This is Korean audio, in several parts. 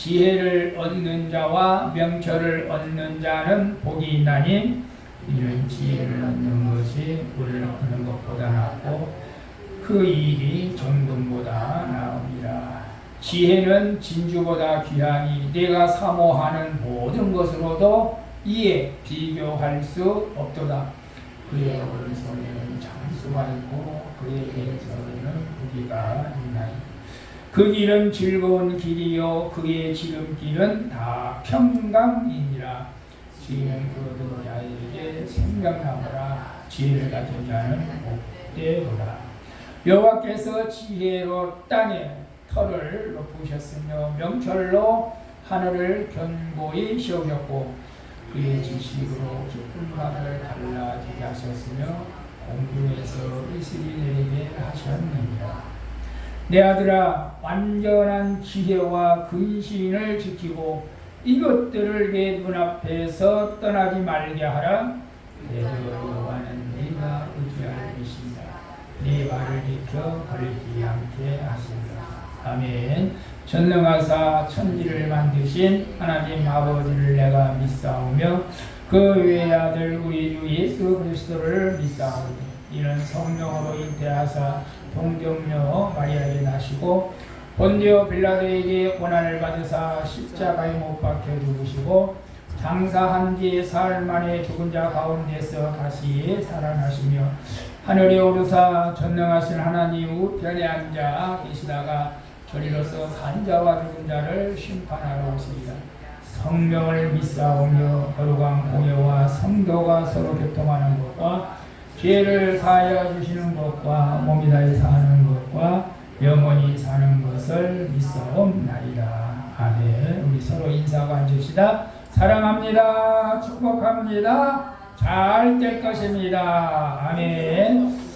지혜를 얻는 자와 명철을 얻는 자는 복이 있나니 이는 지혜를 얻는 것이 물을 얻는 것보다 낫고 그 일이 정금보다 나으니라. 지혜는 진주보다 귀하니 내가 사모하는 모든 것으로도 이에 비교할 수 없도다. 그의 오른손에는 장수가 있고 그의 왼손에는 무기가 있나니 그 길은 즐거운 길이요 그의 지름길은 다 평강이니라. 지혜는 그 자에게 생명나무라. 지혜를 가진 자는 복되도다. 여호와께서 지혜로 땅에 터를 높으셨으며 명철로 하늘을 견고히 세우셨고 그의 지식으로 깊은 바다를 갈라지게 하셨으며 공중에서 이슬이 내리게 하셨느니라. 내 아들아, 완전한 지혜와 근신을 지키고 이것들을 내 눈앞에서 떠나지 말게 하라. 내 여호와는 네가 의지할 것이다. 네 발을 지켜 걸리지 않게 하시리라. 아멘. 전능하사 천지를 만드신 하나님 아버지를 내가 믿사오며 그 외의 아들 우리 주 예수 그리스도를 믿사오니 이는 성령으로 잉태하사 동정녀 마리아에게 나시고 본디오 빌라도에게 고난을 받으사 십자가에 못 박혀 죽으시고 장사한 뒤 사흘 만에 죽은 자 가운데서 다시 살아나시며 하늘에 오르사 전능하신 하나님 우편에 앉아 계시다가 저리로서 산 자와 죽은 자를 심판하러 오시리라. 성령을 믿사오며 거룩한 공예와 성도가 서로 교통하는 것과 죄를 사하여 주시는 것과 몸이 다해 사는 것과 영원히 사는 것을 믿사옵나이다. 아멘. 우리 서로 인사하고 앉읍시다. 사랑합니다. 축복합니다. 잘 될 것입니다. 아멘.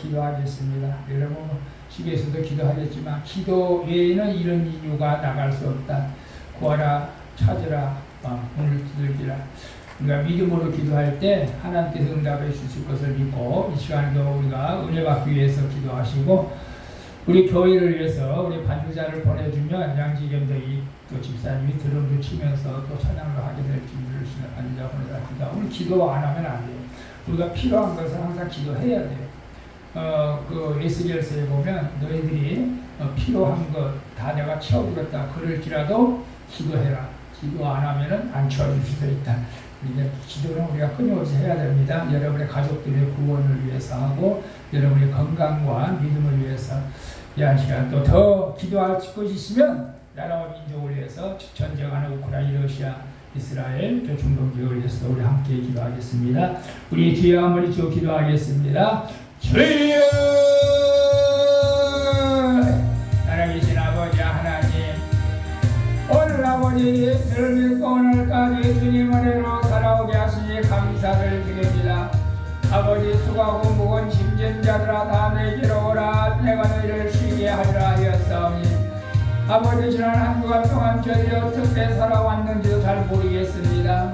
기도하겠습니다. 여러분 집에서도 기도하겠지만 기도 외에는 이런 이유가 나갈 수 없다. 구하라 찾으라 문을 두들기라. 우리가 믿음으로 기도할 때 하나님께서 응답해 주실 것을 믿고 이 시간도 우리가 은혜 받기 위해서 기도하시고 우리 교회를 위해서 우리 반주자를 보내주면 양지겸덕이 또 집사님이 드럼도 치면서 또 찬양을 하게 될 줄을 반주자 보내라 기도. 우리 기도 안 하면 안 돼요. 우리가 필요한 것은 항상 기도해야 돼요. 그 에스겔서에 보면 너희들이 필요한 것 다 내가 채워주겠다 그럴지라도 기도해라. 기도 안 하면은 안 채워줄 수도 있다. 이제 기도는 우리가 끊임없이 해야 됩니다. 여러분의 가족들의 구원을 위해서 하고 여러분의 건강과 믿음을 위해서 이 한 시간 또 더 기도할 것이 있으면 나라와 민족을 위해서 전쟁하는 우크라이나, 러시아, 이스라엘, 저 중동 지역을 위해서 우리 함께 기도하겠습니다. 우리 주여 한번 주 기도하겠습니다. 주여 살아계신 아버지 하나님, 오늘 아버지 예수를 믿고 오늘까지 주님 은혜로 살아오게 하시니 감사를 드립니다. 아버지 수고하고 무거운 힘든 자들아 다 내게로 오라. 내가 너희를 쉬게 하리라 하였사오니 아버지 지난 한 주간 동안 저희들이 어떻게 살아왔는지도 잘 모르겠습니다.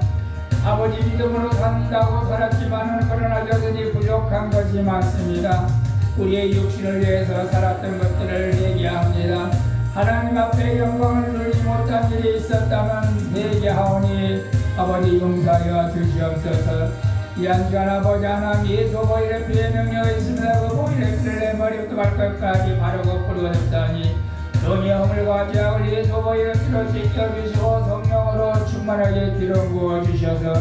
아버지 믿음으로 산다고 살았지만은 그러나 여전히 부족한 것이 많습니다. 우리의 육신을 위해서 살았던 것들을 회개합니다. 하나님 앞에 영광을 누리지 못한 일이 있었다면 회개하오니 아버지 용서하여 주시옵소서. 이 한 시간 아버지 하나님 예수 보일의 피의 능력이 있습니다. 그 보일의 피를 내 머리부터 발끝까지 바르고 뿌리었다니 돈이 허물과 죄악을 예수 보일의 피로 씻겨주시고 성령으로 충만하게 기름 부어주셔서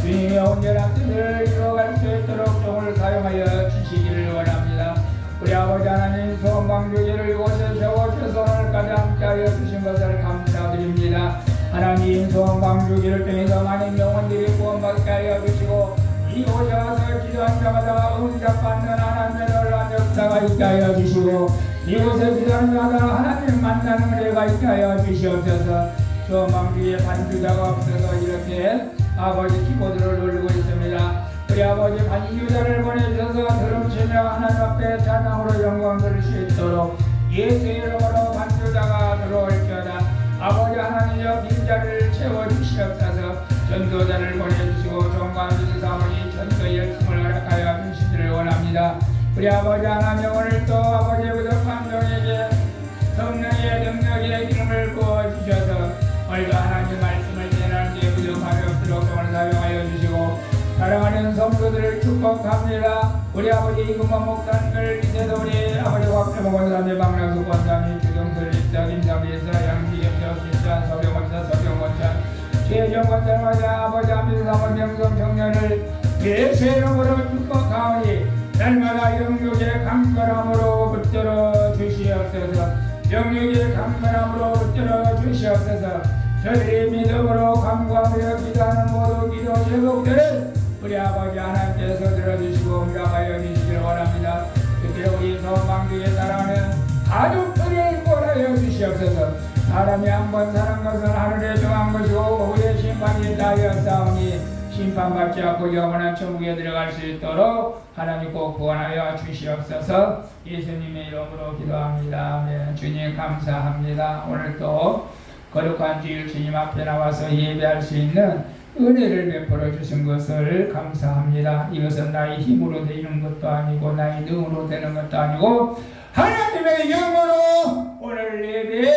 주님의 온전한 뜻을 이루어갈 수 있도록 종을 사용하여 주시기를 원합니다. 우리 아버지 하나님 소망주기를 이곳에 세워주셔서 오늘까지 함께하여 주신 것을 감사드립니다. 하나님 소망주기를 통해서 많은 영혼들이 구원받게 하여 주시고 이곳에 와서 기도한 자마다 응답받는 하나님의 놀라운 역사가 있게 하여 주시고 이곳에 기도하는 자마다 하나님 만나는 은혜가 있게 하여 주시옵소서. 소망주기의 반주자가 없어서 이렇게 아버지 키보드를 누르고 있습니다. 우리 아버지 반주자를 보내주셔서 드럼치며 하나님 앞에 찬양으로 영광 드릴 수 있도록 예수 이름으로 반주자가 들어올지어다. 아버지 하나님여 빈자를 채워주시옵소서. 전도자를 보내주시고 종관주시 사모니 전도의 열심을 허락하여 주시기를 원합니다. 우리 아버지 하나님 오늘도 아버지의 부족한 종에게 성령의 능력의 기름을 부어주셔서 오늘도 하나님 말씀을 전하는 데 부족함이 없도록 종을 사용하여 주시고 사랑하는 성도들을 축복합니다. 우리 아버지 이금만 목사님을 밑에도 우리 아버지 곽대모 권사님, 박락수 권사님, 주정설 집사, 김삼비사, 양지겸적 집사, 서병원사, 서병원사, 최정 권사님과 아버지 아미스 사모 명성 청년을 예수의 이름으로 축복하오니 날마다 영육의 강건함으로 붙들어 주시옵소서. 영육의 강건함으로 붙들어 주시옵소서. 저희들이 믿음으로 간구하며 기도하는 모든 기도 제목들을 우리 아버지 하나님께서 들어주시고 응답하여 주시기를 원합니다. 특히 우리 소망주에 살아가는 가족들을 구원하여 주시옵소서. 사람이 한 번 사는 것은 하늘에 정한 것이고 오후에 심판이 있다하였사오니 심판받지 않고 영원한 천국에 들어갈 수 있도록 하나님 꼭 구원하여 주시옵소서. 예수님의 이름으로 기도합니다. 아멘. 주님 감사합니다. 오늘도 거룩한 주일 주님 앞에 나와서 예배할 수 있는 은혜를 베풀어 주신 것을 감사합니다. 이것은 나의 힘으로 되는 것도 아니고 나의 능으로 되는 것도 아니고 하나님의 영으로 오늘 예배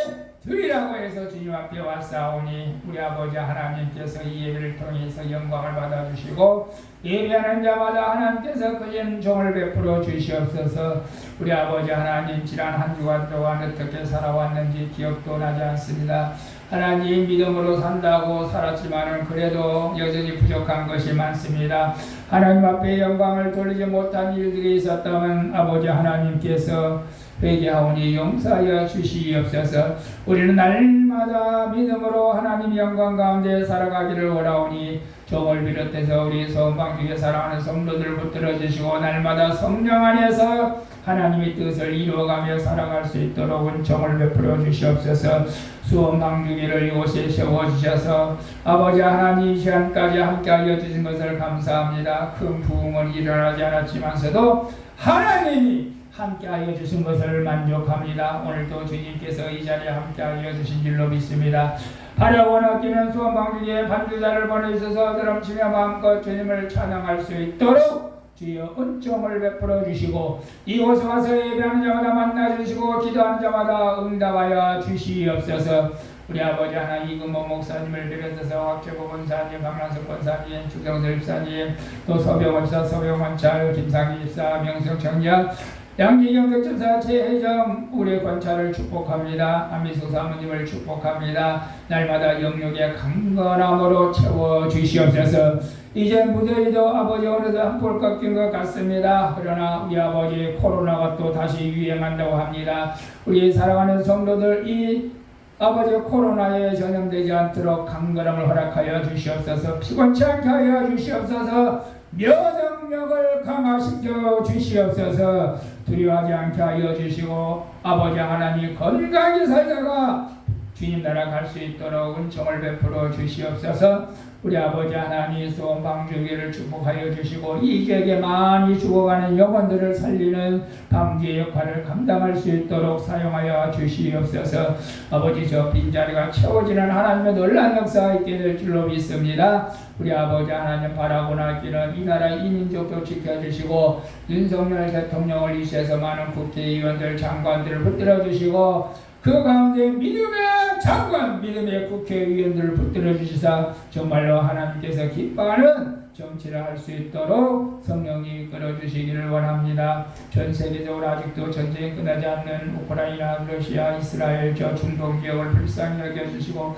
드리라고 해서 주님 앞에 왔사오니 우리 아버지 하나님께서 이 예배를 통해서 영광을 받아주시고 예배하는 자마다 하나님께서 크신 종을 베풀어 주시옵소서. 우리 아버지 하나님 지난 한 주간 동안 어떻게 살아왔는지 기억도 나지 않습니다. 하나님 믿음으로 산다고 살았지만은 그래도 여전히 부족한 것이 많습니다. 하나님 앞에 영광을 돌리지 못한 일들이 있었다면 아버지 하나님께서 회개하오니 용서하여 주시옵소서. 우리는 날마다 믿음으로 하나님 영광 가운데 살아가기를 원하오니 종을 비롯해서 우리 소망주에 살아가는 성도들을 붙들어 주시고 날마다 성령 안에서 하나님의 뜻을 이루어가며 살아갈 수 있도록 은총을 베풀어 주시옵소서. 수원방주기를 이곳에 세워주셔서 아버지 하나님 이 시간까지 함께하여 주신 것을 감사합니다. 큰 부흥은 일어나지 않았지만서도 하나님이 함께하여 주신 것을 만족합니다. 오늘도 주님께서 이 자리에 함께하여 주신 줄로 믿습니다. 하려고 아끼는 소망중에 반주자를 보내주셔서 드럼치며 마음껏 주님을 찬양할 수 있도록 주여 은총을 베풀어 주시고 이곳에 와서 예배하는 자마다 만나 주시고 기도하는 자마다 응답하여 주시옵소서. 우리 아버지 하나님 이금모 목사님을 비롯해서 박재보 권사님, 강남석 권사님, 추경설 집사님, 또 서병원 집사, 서병원찰, 김상희 집사, 명성 청장, 양기경 덕집사, 최혜정 우리의 권찰을 축복합니다. 안미숙 사모님을 축복합니다. 날마다 영육의 강건함으로 채워주시옵소서. 이제 무더위도 아버지 어느새 한풀 꺾인 것 같습니다. 그러나 우리 아버지 코로나가 또 다시 유행한다고 합니다. 우리 사랑하는 성도들 이 아버지 코로나에 전염되지 않도록 강건함을 허락하여 주시옵소서. 피곤치 않게 하여 주시옵소서. 면역력을 강화시켜 주시옵소서. 두려워하지 않게 하여 주시고 아버지 하나님 건강히 살다가 주님 나라 갈 수 있도록 은총을 베풀어 주시옵소서. 우리 아버지 하나님 소원방주기를 축복하여 주시고 이제에게 많이 죽어가는 영혼들을 살리는 방주의 역할을 감당할 수 있도록 사용하여 주시옵소서. 아버지 저 빈자리가 채워지는 하나님의 놀라운 역사가 있게 될 줄로 믿습니다. 우리 아버지 하나님 바라고 날기는 이 나라 이 민족도 지켜주시고 윤석열 대통령을 위시해서 많은 국회의원들 장관들을 붙들어 주시고 그 가운데 믿음의 장관, 믿음의 국회의원들을 붙들어 주시사 정말로 하나님께서 기뻐하는 정치를 할 수 있도록 성령이 이끌어 주시기를 원합니다. 전 세계적으로 아직도 전쟁이 끝나지 않는 우크라이나, 러시아, 이스라엘 저 중동 지역을 불쌍히 여겨주시고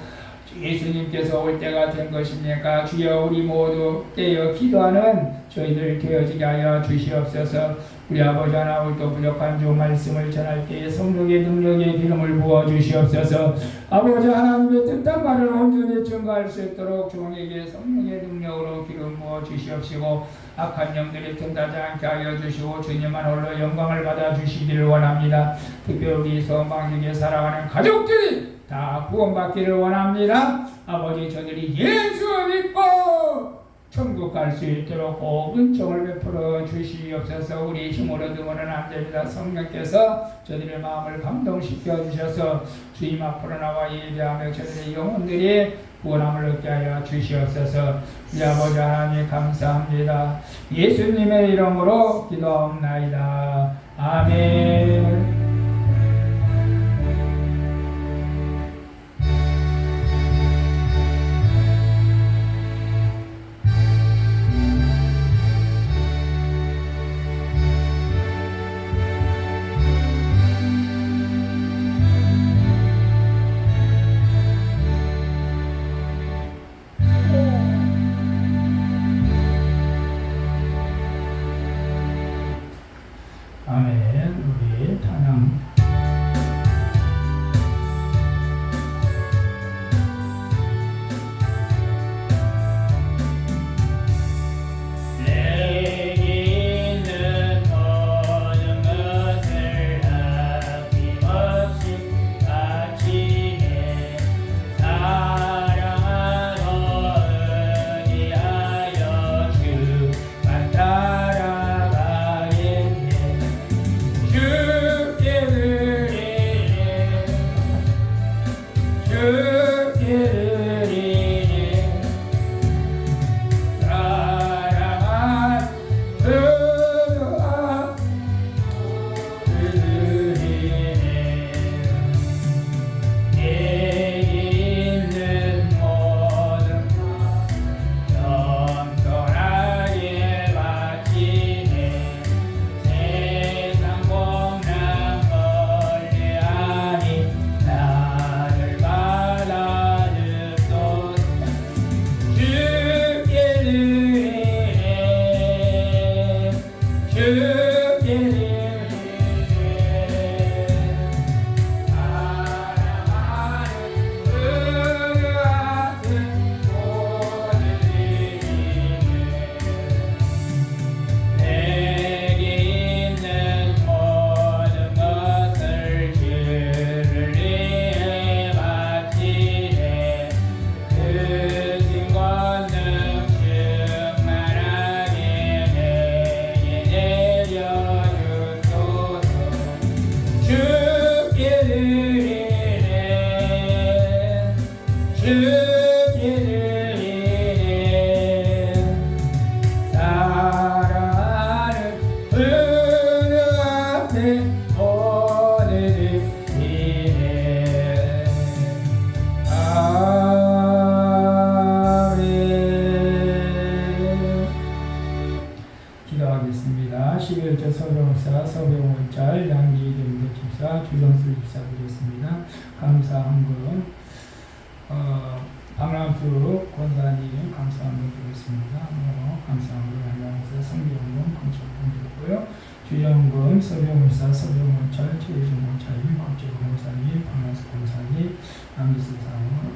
예수님께서 올 때가 된 것입니까? 주여 우리 모두 깨어 기도하는 저희들 되어지게 하여 주시옵소서. 우리 아버지 하나 오늘도 부족한 주 말씀을 전할 때에 성령의 능력의 기름을 부어 주시옵소서. 아버지 하나님의 뜻한 말을 온전히 증거할 수 있도록 종에게 성령의 능력으로 기름 부어 주시옵시고 악한 영들이 틈타지 않게 하여 주시고 주님만 홀로 영광을 받아 주시기를 원합니다. 특별히 소망중에 살아가는 가족들이 다 구원받기를 원합니다. 아버지 저들이 예수 믿고 천국 갈 수 있도록 꼭 은총을 베풀어 주시옵소서. 우리 힘으로 등으로는 안 됩니다. 성령께서 저들의 마음을 감동시켜 주셔서 주님 앞으로 나와 예배하며 저들의 영혼들이 구원함을 얻게 하여 주시옵소서. 우리 아버지 하나님 감사합니다. 예수님의 이름으로 기도하옵나이다. 아멘. 우리 찬양 기도하겠습니다. 11조 서병사, 서병원짤, 양지겸 집사, 주정수 집사 드리겠습니다. 감사한금 박남수 권사님 감사한금 드리겠습니다. 감사한금 안녕하세요. 성경금 건축금 드리고요. 주정금, 서병원사, 서병원짤, 최유승원차님, 박재훈 권사님, 박남수 권사님, 양지수 사무,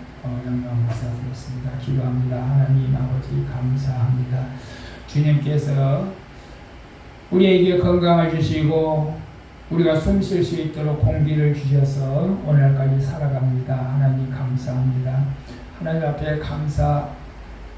양강 목사 드렸습니다. 기도합니다. 하나님 아버지 감사합니다. 주님께서 우리에게 건강을 주시고 우리가 숨 쉴 수 있도록 공기를 주셔서 오늘까지 살아갑니다. 하나님 감사합니다. 하나님 앞에 감사,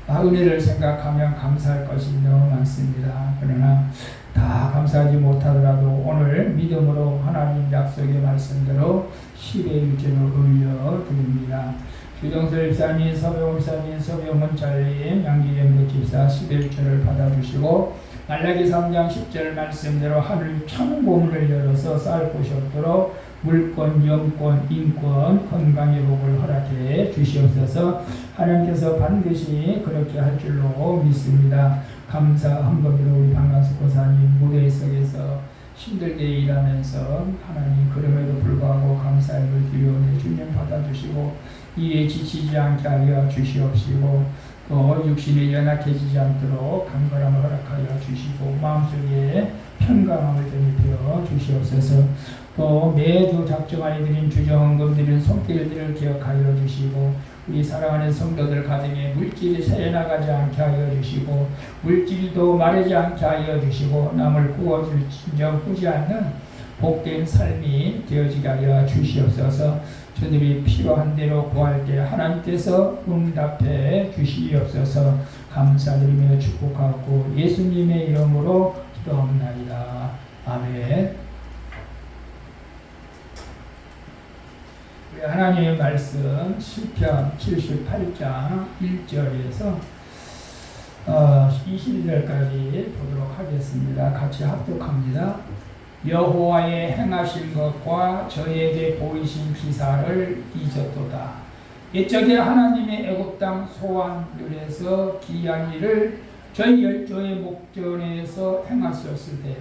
은혜를 생각하면 감사할 것이 너무 많습니다. 그러나 다 감사하지 못하더라도 오늘 믿음으로 하나님 약속의 말씀대로 10의 1절을 올려드립니다. 주정설 집사님, 서병훈 집사님, 서병훈 장로님, 양기겸 집사 10의 1절을 받아주시고 말라기 3장 10절 말씀대로 하늘 창고문을 열어서 쌓을 곳이 없도록 물권, 영권, 인권, 건강의 복을 허락해 주시옵소서. 하나님께서 반드시 그렇게 할 줄로 믿습니다. 감사한 겁니다. 우리 박남수 권사님 무대 속에서 힘들게 일하면서 하나님 그럼에도 불구하고 감사함을 드리오니 주님 받아주시고 이에 지치지 않게 하여 주시옵시고 또 육신이 연약해지지 않도록 강건함을 허락하여 주시고 마음속에 평강함을 전입하여 주시옵소서. 또 매주 작정하여 드린 주정헌금 드린 손길들을 기억하여 주시고 우리 사랑하는 성도들 가정에 물질이 새어나가지 않게 하여 주시고 물질도 마르지 않게 하여 주시고 남을 구워줄 진정 꾸지 않는 복된 삶이 되어지게 하여 주시옵소서. 저들이 필요한 대로 구할 때 하나님께서 응답해 주시옵소서. 감사드리며 축복하고 예수님의 이름으로 기도합니다. 아멘. 하나님의 말씀 시편 78장 1절에서 22절까지 보도록 하겠습니다. 같이 합독합니다. 여호와의 행하신 것과 저에게 보이신 기사를 잊었도다. 옛적에 하나님의 애굽 땅 소환들에서 기이한 일을 저희 열조의 목전에서 행하셨을 때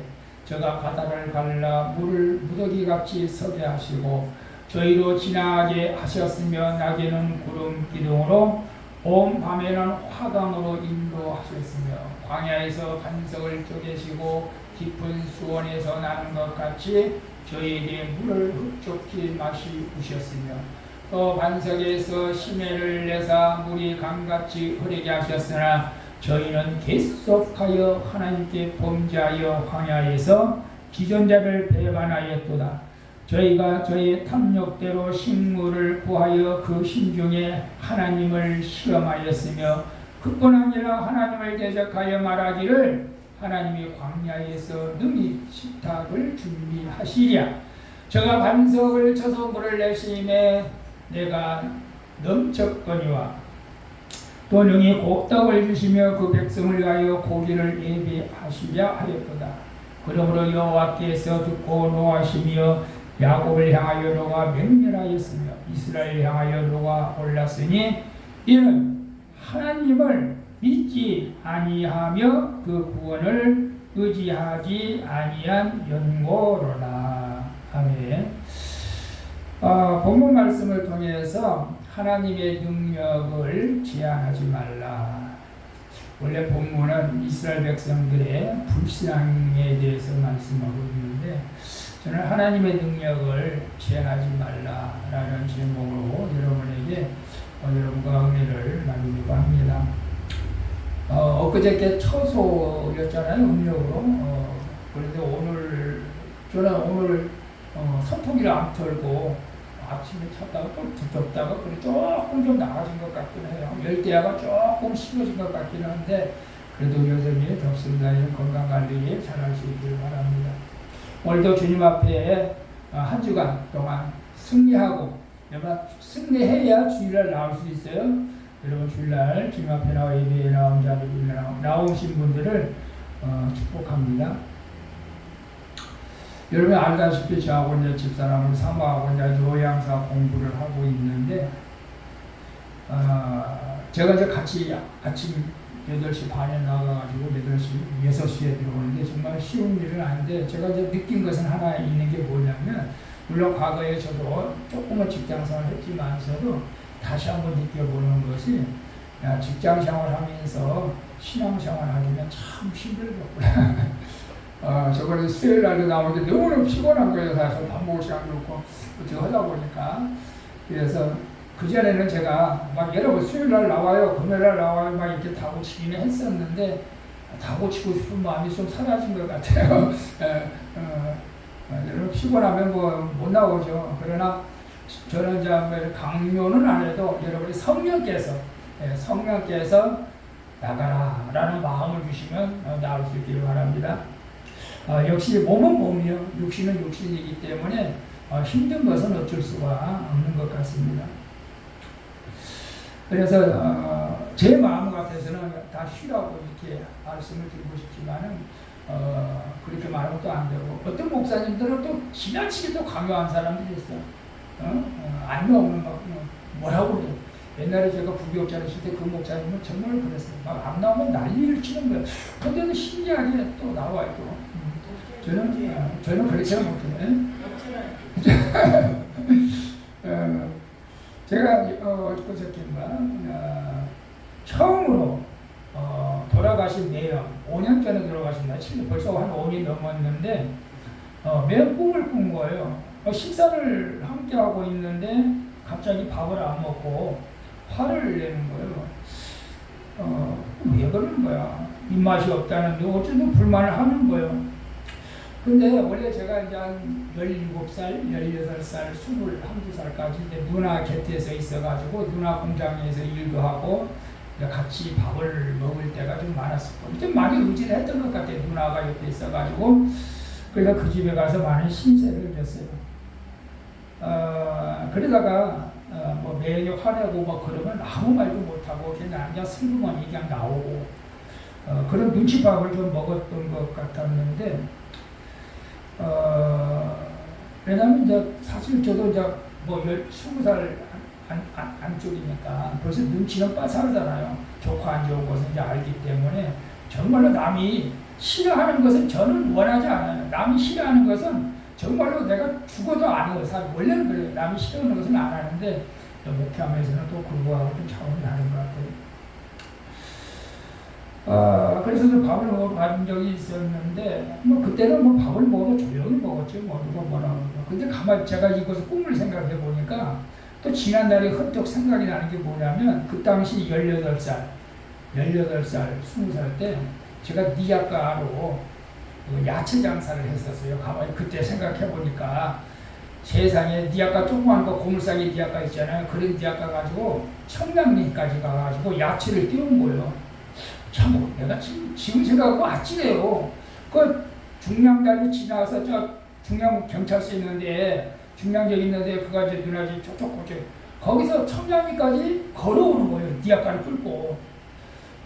저가 바다를 갈라 물을 무더기같이 서게 하시고 저희로 지나게 하셨으며 낮에는 구름 기둥으로 온 밤에는 화강으로 인도하셨으며 광야에서 반석을 쪼개시고 깊은 수원에서 나는 것 같이 저희에게 물을 흡족히 마시우셨으며 또 반석에서 심해를 내사 물이 강같이 흐르게 하셨으나 저희는 계속하여 하나님께 범죄하여 광야에서 기존자를 배반하였도다. 저희가 저희 탐욕대로 식물을 구하여 그 심중에 하나님을 시험하였으며 그뿐 아니라 하나님을 대적하여 말하기를 하나님이 광야에서 능히 식탁을 준비하시랴. 저가 반석을 쳐서 물을 내심에 내가 넘쳤거니와 또 능히 곡떡을 주시며 그 백성을 위하여 고기를 예비하시랴 하였도다. 그러므로 여호와께서 듣고 노하시며 야곱을 향하여 노가 맹렬하였으며 이스라엘을 향하여 노가 올랐으니 이는 하나님을 믿지 아니하며 그 구원을 의지하지 아니한 연고로라. 아멘. 본문 말씀을 통해서 하나님의 능력을 제한하지 말라. 원래 본문은 이스라엘 백성들의 불신앙에 대해서 말씀하고 있는데 저는 하나님의 능력을 제한하지 말라라는 제목으로 여러분에게 여러분과 은혜를 나누려고 합니다. 엊그저께 처소였잖아요, 음력으로. 그런데 오늘 저는 오늘 선풍기를 안 틀고 아침에 쳤다가 또 덥다가 그래 조금 좀 나아진 것 같긴 해요. 열대야가 조금 식어진 것 같긴 한데 그래도 여전히 덥습니다. 이런 건강 관리 잘 할 수 있기를 바랍니다. 오늘도 주님 앞에 한 주간 동안 승리하고 여러분 승리해야 주일날 나올 수 있어요. 여러분 주일날 주님 앞에 나와 예배에 나온 자들 나오신 분들을 축복합니다. 여러분 알다시피 저하고 이제 집사람을 사모하고 이제 요양사 공부를 하고 있는데 제가 이제 같이 아침 8시 반에 나가가지고 6시에 들어오는데 정말 쉬운 일은 아닌데 제가 이제 느낀 것은 하나 있는 게 뭐냐면 물론 과거에 저도 조금은 직장생활을 했지만서도 다시 한번 느껴보는 것이 직장생활하면서 신앙생활하기는 참 힘들겠구나. 저번에 수요일 날도 나오는데 너무너무 피곤한 거예요. 사실 밥 먹을 시간도 없고 어떻게 하다 보니까. 그래서 그전에는 제가 막 여러 번 수요일 날 나와요, 금요일 날 나와요 막 이렇게 다고치기는 했었는데 다고치고 싶은 마음이 좀 사라진 것 같아요. 여러분 피곤하면 뭐 못 나오죠. 그러나 저는 이제 강요는 안 해도 여러분이 성령께서 나가라 라는 마음을 주시면 나올 수 있기를 바랍니다. 역시 몸은 몸이요, 육신은 육신이기 때문에 힘든 것은 어쩔 수가 없는 것 같습니다. 그래서 제 마음 같아서는 다 쉬라고 이렇게 말씀을 드리고 싶지만은 그렇게 말하면 또 안 되고, 어떤 목사님들은 또 지나치게 또 강요한 사람들이 있어요. 안 나오면 막 뭐라고 그래요. 옛날에 제가 부교육자를 했을 때 그 목사님은 정말 그랬어요. 막 안 나오면 난리를 치는 거예요. 근데도 신기하게 또 나와 있고. 저는 그렇게 생각 못해요. 제가 처음으로 돌아가신 매형 5년 전에 돌아가신 날 벌써 한 5년이 넘었는데 매형 꿈을 꾼 거예요. 식사를 함께 하고 있는데 갑자기 밥을 안 먹고 화를 내는 거예요. 왜 그러는 거야? 입맛이 없다는데 어쨌든 불만을 하는 거예요. 근데 원래 제가 이제 한 17살, 18살, 21살까지 이제 누나 곁에서 있어가지고 누나 공장에서 일도 하고 같이 밥을 먹을 때가 좀 많았었고 좀 많이 의지를 했던 것 같아요. 누나가 옆에 있어가지고. 그래서 그 집에 가서 많은 신세를 졌어요. 그러다가 뭐 매일 화내고 뭐 그러면 아무 말도 못하고 그냥 슬그머니 그냥 나오고 그런 눈치밥을 좀 먹었던 것 같았는데 왜냐면 이제 사실 저도 이제 뭐 20살 안쪽이니까 벌써 눈치는 빠삭하잖아요. 좋고 안 좋은 것은 이제 알기 때문에 정말로 남이 싫어하는 것은 저는 원하지 않아요. 남이 싫어하는 것은 정말로 내가 죽어도 안 해요. 사실 원래는 그래요. 남이 싫어하는 것은 안 하는데 목회하면서는 또 그거하고 좀 차원이 다른 것 같아요. 그래서 밥을 먹어본 적이 있었는데, 뭐, 그때는 뭐 밥을 먹어도 조용히 먹었죠. 뭐, 누가 뭐라 그러고. 근데 가만히 제가 이것을 꿈을 생각해 보니까, 또 지난날에 헛떡 생각이 나는 게 뭐냐면, 그 당시 18살, 20살 때, 제가 니아가로 야채 장사를 했었어요. 가만히 그때 생각해 보니까, 세상에 니아가 조그만 거, 고물상에 니아가 있잖아요. 그런 니아가 가지고, 청량리까지 가가지고 야채를 띄운 거예요. 참, 내가 지금 생각하고 아찔해요. 그 중량다리 지나서 저 중량 경찰서 있는데, 중량역 있는데, 그가 이제 누나 집 쪽쪽 거기서 청량리까지 걸어오는 거예요. 니아가를 끌고.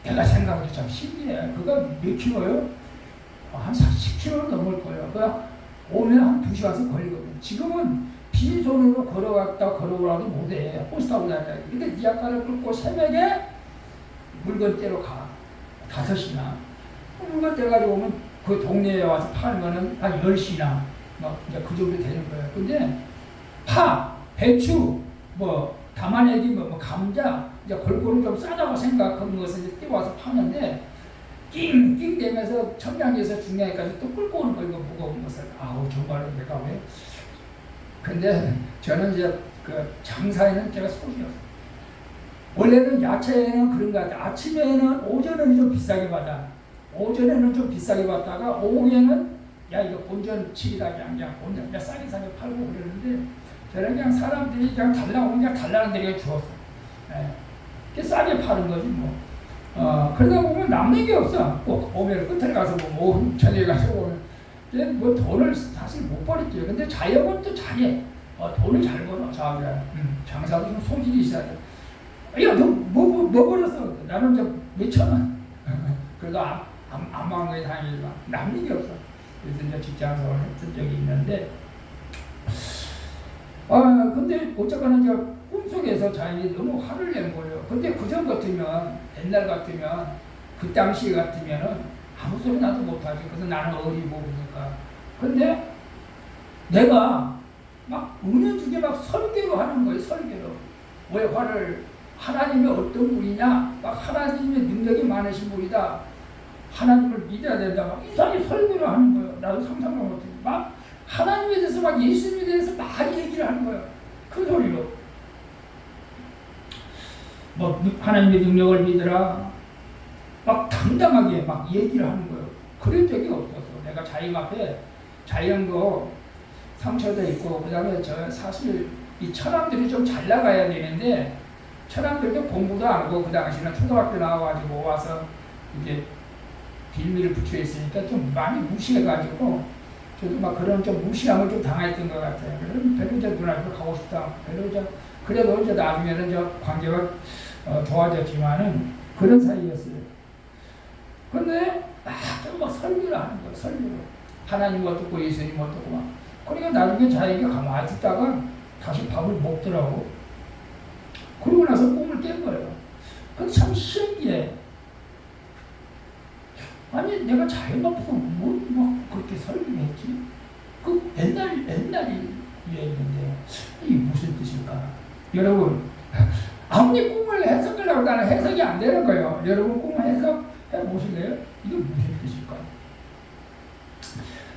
내가 생각해도 참 신기해. 그가 몇 킬로요? 한 40kg 넘을 거예요. 그가 오면 한 2시간씩 걸리거든요. 지금은 빈손으로 걸어갔다 걸어오라도 못해. 버스 타고 다녀야 돼. 근데 니아가를 끌고 새벽에 물건 떼러 가. 5시나. 물건 떼가지고 오면 그 동네에 와서 파는 거는 한 10시나. 막 이제 그 정도 되는 거예요. 근데 파, 배추, 뭐, 담아내기, 뭐 감자, 이제 골고루 좀 싸다고 생각하는 것을 이제 떼와서 파는데, 낑낑 대면서 청량리에서 중량에까지 또 끌고 오는 거, 이거 무거운 것을. 아우, 정말로 내가 왜. 근데 저는 이제 그 장사에는 제가 소질이 없어요. 원래는 야채는 그런 것 같아요. 아침에는, 오전에는 좀 비싸게 받아. 오전에는 좀 비싸게 받다가, 오후에는, 야, 이거 본전 7이다. 그냥 본전, 그냥 싸게 팔고 그러는데, 저는 그냥 사람들이 그냥 달라고, 그냥 달라는 데가 주었어. 예. 싸게 파는 거지, 뭐. 그러다 보면 남는 게 없어. 꼭 오면 끝에 가서 뭐, 저녁에 가서 오면. 뭐 돈을 사실 못 버렸죠. 근데 자영은 또 잘해. 돈을 잘 벌어 사업이라. 장사도 좀 소질이 있어야 돼. 야, 너 뭐 벌었어? 나는 저 몇천 원. 그래도 안 망한 거에 다행이지만 남는 게 없어. 그래서 이제 직장생활을 했던 적이 있는데, 근데 어쨌거나 이제 꿈속에서 자연이 너무 화를 낸 거예요. 근데 그전 같으면, 옛날 같으면, 그 당시 같으면은 아무 소리 나도 못하지. 그래서 나는 어리고 그러니까. 근데 내가 막 은연중에 막 설계로 하는 거예요. 설계로. 왜 화를, 하나님이 어떤 분이냐, 막 하나님의 능력이 많으신 분이다, 하나님을 믿어야 된다, 막 이상하게 설교를 하는 거예요. 나도 상상도 못해. 막 하나님에 대해서, 막 예수님에 대해서 많이 얘기를 하는 거예요. 큰 소리로. 뭐 하나님의 능력을 믿으라, 막 당당하게 막 얘기를 하는 거예요. 그런 적이 없었어. 내가 자연 앞에, 자연도 상처도 있고, 그 다음에 저 사실 이 처남들이 좀 잘 나가야 되는데, 처남들도 공부도 안 하고, 그 당시는 초등학교 나와가지고 와서 이제 빌미를 붙여 있으니까 좀 많이 무시해가지고, 저도 막 그런 좀 무시함을 좀 당했던 것 같아요. 그래서 별로 이제 누나도 가고 싶다. 별로 이제, 그래도 이제 나중에는 저 관계가 좋아졌지만은 그런 사이였어요. 근데 막 설교를 하는 거예요. 설교를. 하나님 어떻고 예수님 어떻고 막. 그러니까 나중에 자기가 가만히 듣다가 다시 밥을 먹더라고. 그러고 나서 꿈을 깬 거예요. 근데 참 신기해. 아니, 내가 자연 앞에서 뭐 그렇게 설교했지? 그 옛날이 얘기인데, 이게 무슨 뜻일까? 여러분, 아무리 꿈을 해석을 하고 나는 해석이 안 되는 거예요. 여러분 꿈을 해석해 보실래요? 이게 무슨 뜻일까?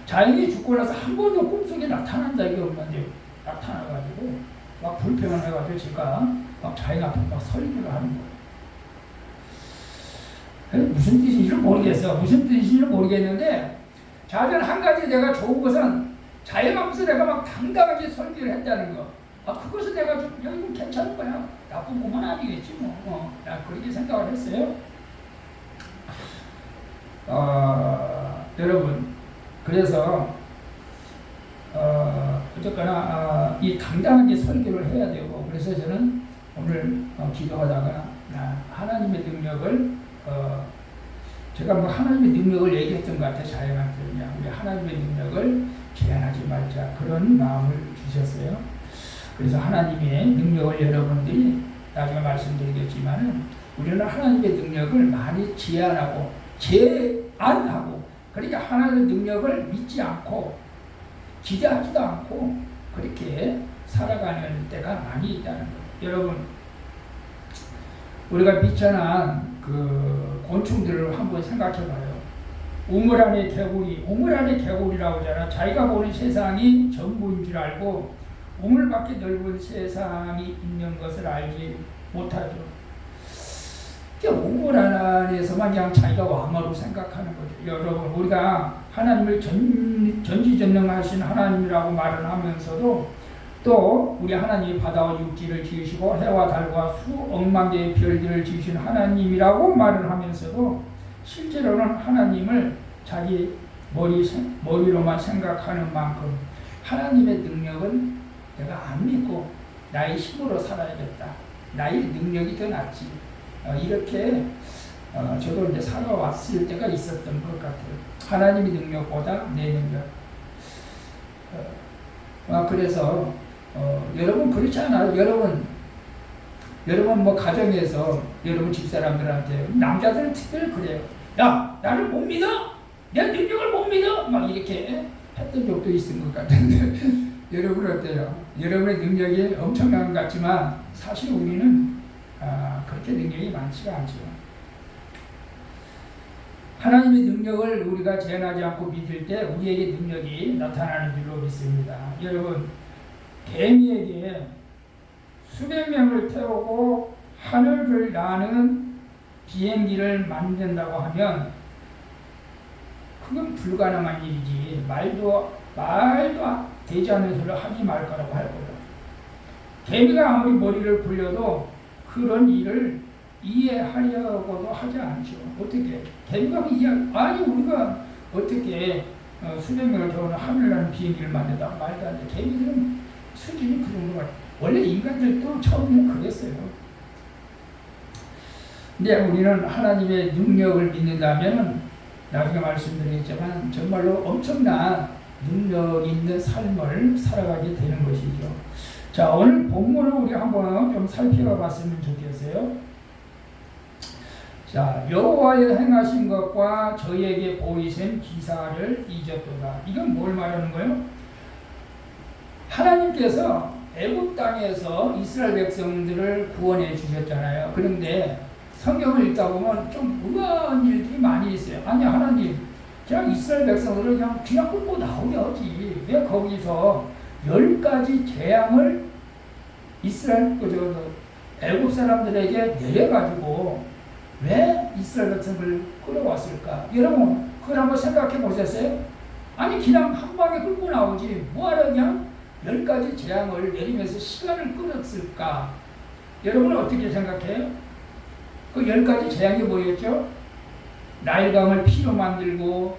자연이 죽고 나서 한 번도 꿈속에 나타난 적이 없는데, 나타나가지고 막 불평을 해가지고 제가 막 자연 앞에 막 설교를 하는 거예요. 무슨 뜻인지를 모르겠어. 무슨 뜻인지를 모르겠는데, 자연 한 가지 내가 좋은 것은 자연 앞에서 내가 막 당당하게 설교를 했다는 거. 그것은 내가 좀 여기 괜찮은 거야. 나쁜 것만 아니겠지 뭐. 나 그렇게 생각을 했어요. 여러분, 그래서 어쨌거나 이 당당하게 설교를 해야 되고, 그래서 저는 오늘 기도하다가 하나님의 능력을 제가 뭐 하나님의 능력을 얘기했던 것 같아요. 자연한테 그냥 우리 하나님의 능력을 제한하지 말자, 그런 마음을 주셨어요. 그래서 하나님의 능력을 여러분들이 나중에 말씀드리겠지만은, 우리는 하나님의 능력을 많이 제한하고 그러니까 하나님의 능력을 믿지 않고 기대하지도 않고 그렇게 살아가는 때가 많이 있다는 거예요. 여러분, 우리가 미천한 그 곤충들을 한번 생각해봐요. 우물 안의 개구리, 우물 안의 개구리라고 하잖아. 자기가 보는 세상이 전부인 줄 알고 우물밖에 넓은 세상이 있는 것을 알지 못하죠. 우물 안에서만 그냥 자기가 왕으로 생각하는 거죠. 여러분, 우리가 하나님을 전지전능하신 하나님이라고 말을 하면서도, 또 우리 하나님이 바다와 육지를 지으시고 해와 달과 수억만 개의 별들을 지으신 하나님이라고 말을 하면서도, 실제로는 하나님을 자기 머리로만 생각하는 만큼 하나님의 능력은 내가 안 믿고 나의 힘으로 살아야겠다, 나의 능력이 더 낫지, 이렇게 저도 이제 살아왔을 때가 있었던 것 같아요. 하나님의 능력보다 내 능력. 그래서 여러분 그렇지 않아요? 여러분 뭐 가정에서 여러분 집사람들한테, 남자들은 특별히 그래요. 야, 나를 못 믿어? 내 능력을 못 믿어? 막 이렇게 했던 적도 있은 것 같은데 여러분 어때요? 여러분의 능력이 엄청난 것 같지만 사실 우리는 그렇게 능력이 많지가 않죠. 하나님의 능력을 우리가 제한하지 않고 믿을 때 우리에게 능력이 나타나는 줄로 믿습니다. 여러분, 개미에게 수백 명을 태우고 하늘을 나는 비행기를 만든다고 하면 그건 불가능한 일이지, 말도 되지 않는 소리를 하지 말 거라고 할 거예요. 개미가 아무리 머리를 굴려도 그런 일을 이해하려고도 하지 않죠. 어떻게? 개미가 우리가 어떻게 수백 명을 태우는 하늘을 나는 비행기를 만든다? 말도 안 돼. 개미들은 수준이 그 정도가. 원래 인간들도 처음에는 그랬어요. 근데 우리는 하나님의 능력을 믿는다면 나중에 말씀드리겠지만 정말로 엄청난 능력 있는 삶을 살아가게 되는 것이죠. 자, 오늘 본문을 우리 한번 좀 살펴봤으면 좋겠어요. 자, 여호와의 행하신 것과 저에게 보이신 기사를 잊었도다. 이건 뭘 말하는 거예요? 하나님께서 애굽 땅에서 이스라엘 백성들을 구원해 주셨잖아요. 그런데 성경을 읽다 보면 좀 의아한 일들이 많이 있어요. 아니, 하나님, 그냥 이스라엘 백성들을 그냥 끌고 나오게 하지. 왜 거기서 10가지 재앙을 이스라엘, 애굽 사람들에게 내려가지고 왜 이스라엘 백성을 끌어왔을까? 여러분, 그걸 한번 생각해 보셨어요? 아니, 그냥 한 방에 끌고 나오지. 뭐하러 그냥 10가지 재앙을 내리면서 시간을 끌었을까? 여러분은 어떻게 생각해요? 그 10가지 재앙이 뭐였죠? 나일강을 피로 만들고,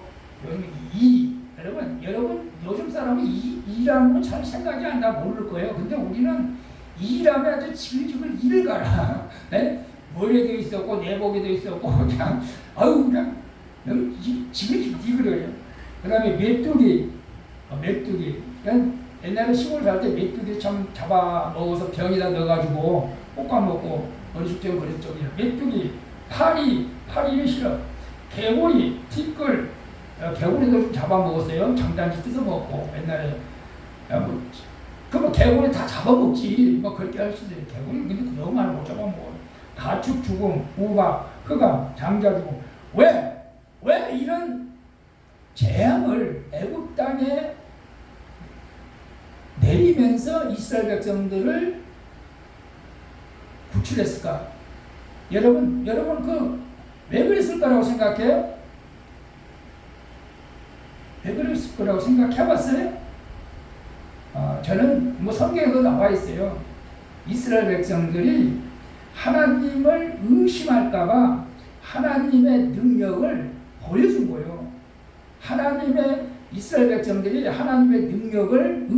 여러분, 요즘 사람이 이라면 잘 생각이 안 나 모를 거예요. 근데 우리는 이라면 아주 지글지글 이를 가라. 네? 머리에도 있었고, 내복에도 있었고, 그냥, 그냥, 너무 지글지글해요. 그 다음에 메뚜기. 그냥 옛날에 시골 살 때 메뚜기 참 잡아 먹어서 병에다 넣어가지고 볶아 먹고, 어렸을 때는 그랬죠. 메뚜기, 파리는 싫어. 개구리, 티끌, 개구리도 좀 잡아먹었어요. 장단지 뜯어먹고, 옛날에. 그럼 개구리 다 잡아먹지. 그렇게 할 수도 있어요. 개구리 근데 너무 많이 못 잡아먹어. 가축 죽음, 우박, 흑암, 장자 죽음. 왜 이런 재앙을 애굽 땅에 내리면서 이스라엘 백성들을 구출했을까? 여러분 왜 그랬을 거라고 생각해요? 왜 그랬을 거라고 생각해봤어요? 저는 성경에도 나와 있어요. 이스라엘 백성들이 하나님을 의심할까봐 하나님의 능력을 보여준 거예요. 이스라엘 백성들이 하나님의 능력을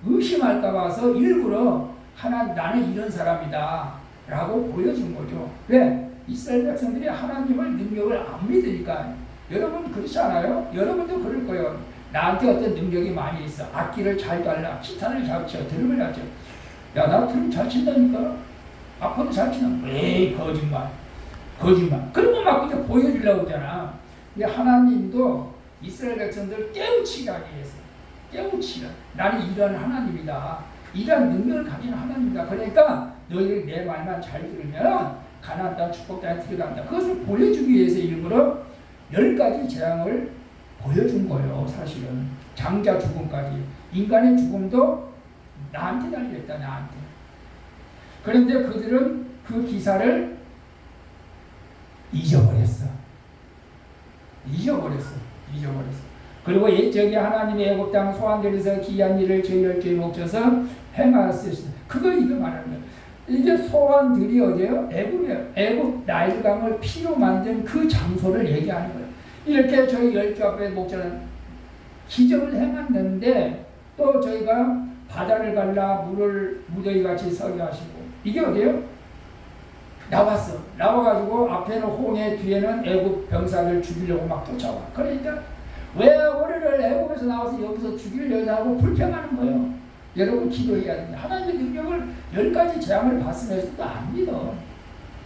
의심할까봐서 일부러 나는 이런 사람이다 라고 보여준 거죠. 왜? 이스라엘 백성들이 하나님의 능력을 안 믿으니까. 여러분 그렇지 않아요? 여러분도 그럴 거예요. 나한테 어떤 능력이 많이 있어. 악기를 잘 달라, 기타를 잘 쳐, 드럼을 잘 쳐. 야, 나 드럼 잘 친다니까. 아파도 잘 치나? 에이, 거짓말. 그러고 막 그냥 보여주려고 하잖아. 근데 하나님도 이스라엘 백성들 깨우치게 하기 위해서. 나는 이런 하나님이다. 이런 능력을 가진 하나님이다. 그러니까 너희들이 내 말만 잘 들으면 가나안 땅 축복 땅에 들어간다. 그것을 보여주기 위해서 일부러 10가지 재앙을 보여준 거예요. 사실은 장자 죽음까지. 인간의 죽음도 나한테 달렸다. 나한테. 그런데 그들은 그 기사를 잊어버렸어. 그리고 옛적에 하나님의 애굽 땅 소환들에서 기이한 일을 저희를 목쳐서 행하였으니 이거 말하는 거예요. 이게 소환들이 어디예요? 애굽 나일강을 피로 만든 그 장소를 얘기하는 거예요. 이렇게 저희 12앞에 목자는 기적을 행했는데 또 저희가 바다를 갈라 물을 무더기같이 서게 하시고 이게 어디예요? 나와가지고 앞에는 홍해 뒤에는 애굽 병사를 죽이려고 막 쫓아와. 그러니까 왜 우리를 애굽에서 나와서 여기서 죽이려고 하고 불평하는 거예요. 여러분 기도해야 됩니다. 하나님의 능력을 10가지 재앙을 봤으면서도 안 믿어.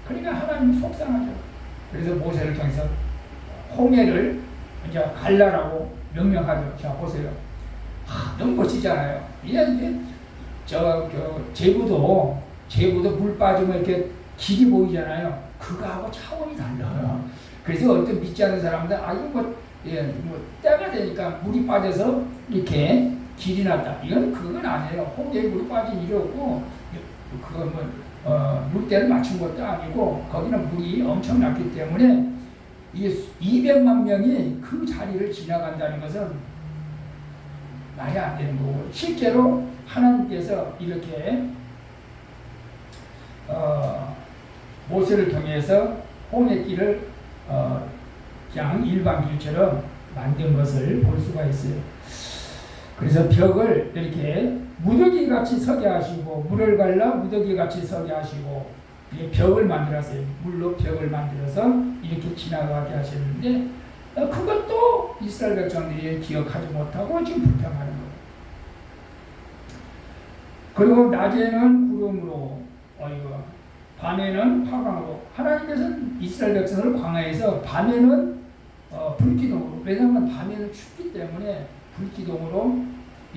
그러니까 하나님이 속상하죠. 그래서 모세를 통해서 홍해를 이제 갈라라고 명령하죠. 자 보세요. 너무 멋지잖아요. 이게 제부도 물 빠지면 이렇게 길이 보이잖아요. 그거하고 차원이 달라요. 그래서 어떤 믿지 않는 사람들 이거 때가 되니까 물이 빠져서 이렇게 길이 났다. 그건 아니에요. 홍해에 물이 빠진 일이 없고 그건 물때를 맞춘 것도 아니고 거기는 물이 엄청났기 때문에 이게 200만 명이 그 자리를 지나간다는 것은 말이 안 되는 거고 실제로 하나님께서 이렇게 모세를 통해서 홍해길을 그냥 일반 길처럼 만든 것을 볼 수가 있어요. 그래서 벽을 이렇게 무더기같이 서게 하시고 물을 갈라 무더기같이 서게 하시고 벽을 만들었어요. 물로 벽을 만들어서 이렇게 지나가게 하셨는데 그것도 이스라엘 백성들이 기억하지 못하고 지금 불평하는 거예요. 그리고 낮에는 구름으로 밤에는 화광으로 하나님께서는 이스라엘 백성을 광야에서 밤에는 불기둥으로, 왜냐하면 밤에는 춥기 때문에 불기둥으로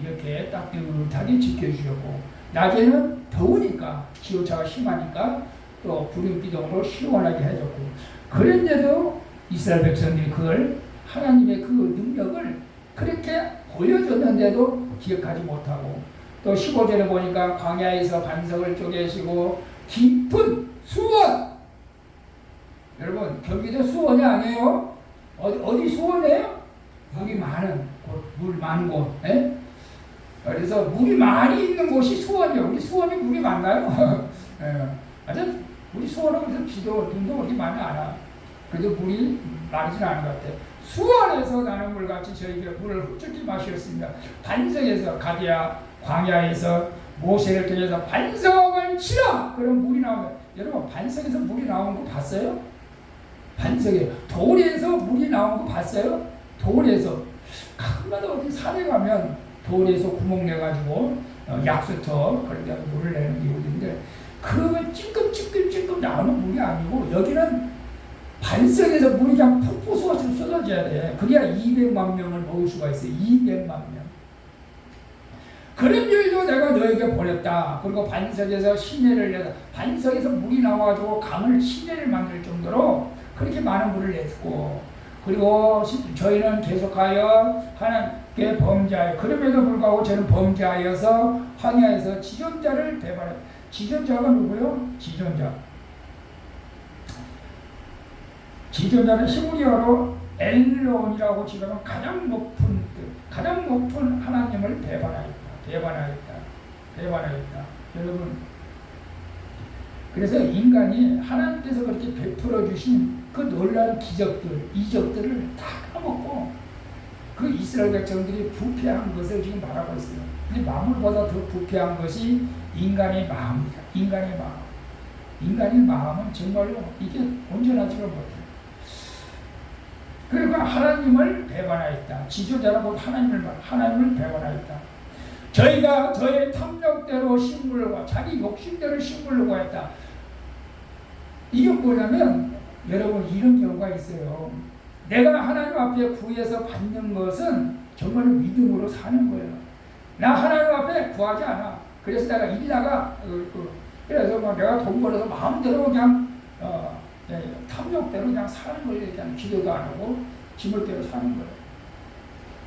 이렇게 따뜻하게 지켜주셨고 낮에는 더우니까 기온차가 심하니까 또 구름기둥으로 시원하게 해줬고 그런데도 이스라엘 백성들이 그걸 하나님의 그 능력을 그렇게 보여줬는데도 기억하지 못하고 또 15절에 보니까 광야에서 반석을 쪼개시고 깊은 수원, 여러분 경기도 수원이 아니에요? 어디 수원이에요? 물이 많은 곳, 물 많은 곳. 에? 그래서 물이 많이 있는 곳이 수원이에요. 우리 수원이 물이 많나요? 하여튼 우리 수원은 그래서 비도 눈도 그렇게 많이 안 와. 그래도 물이 많지는 않은 것 같아요. 수원에서 나는 물같이 저희가 물을 흡족히 마셨습니다. 반석에서 가디아 광야에서 모세를 통해서 반석을 치라! 그럼 물이 나오면 여러분 반석에서 물이 나오는 거 봤어요? 반석에 돌에서 물이 나오는 거 봤어요? 돌에서 가끔마다 어디 산에 가면 돌에서 구멍 내가지고 약수터 그런 데 물을 내는 게 어딘데 그러면 찔끔찔끔 나오는 물이 아니고 여기는 반석에서 물이 그냥 폭포수같이 쏟아져야 돼. 그래야 200만 명을 먹을 수가 있어요. 200만 명. 그런 일도 내가 너에게 보냈다. 그리고 반석에서 시내를 내다. 반석에서 물이 나와가지고 강을 시내를 만들 정도로 그렇게 많은 물을 냈고 그리고 저희는 계속하여 하나님께 범죄하여 그럼에도 불구하고 저는 범죄하여서 황야에서 지존자를 배반했다. 지존자가 누구요? 지존자는 히브리어로 엘론이라고 지금은 가장 높은 하나님을 배반하였다. 여러분, 그래서 인간이 하나님께서 그렇게 베풀어 주신 그 놀라운 기적들, 이적들을 다 까먹고 그 이스라엘 백성들이 부패한 것을 지금 말하고 있어요. 근데 만물보다 더 부패한 것이 인간의 마음입니다. 인간의 마음은 정말로 이게 온전하지가 못해요. 그러니까 하나님을 배반하였다. 지도자라고 하나님을 배반하였다. 저희가 저의 탐욕대로 식물과 자기 욕심대로 식물을 구했다. 이게 뭐냐면 여러분 이런 경우가 있어요. 내가 하나님 앞에 구해서 받는 것은 정말 믿음으로 사는 거예요. 나 하나님 앞에 구하지 않아. 그래서 내가 일나가 그래서 뭐 내가 돈 벌어서 마음대로 그냥 탐욕대로 그냥 사는 거예요. 그냥 기도도 안 하고 지물대로 사는 거예요.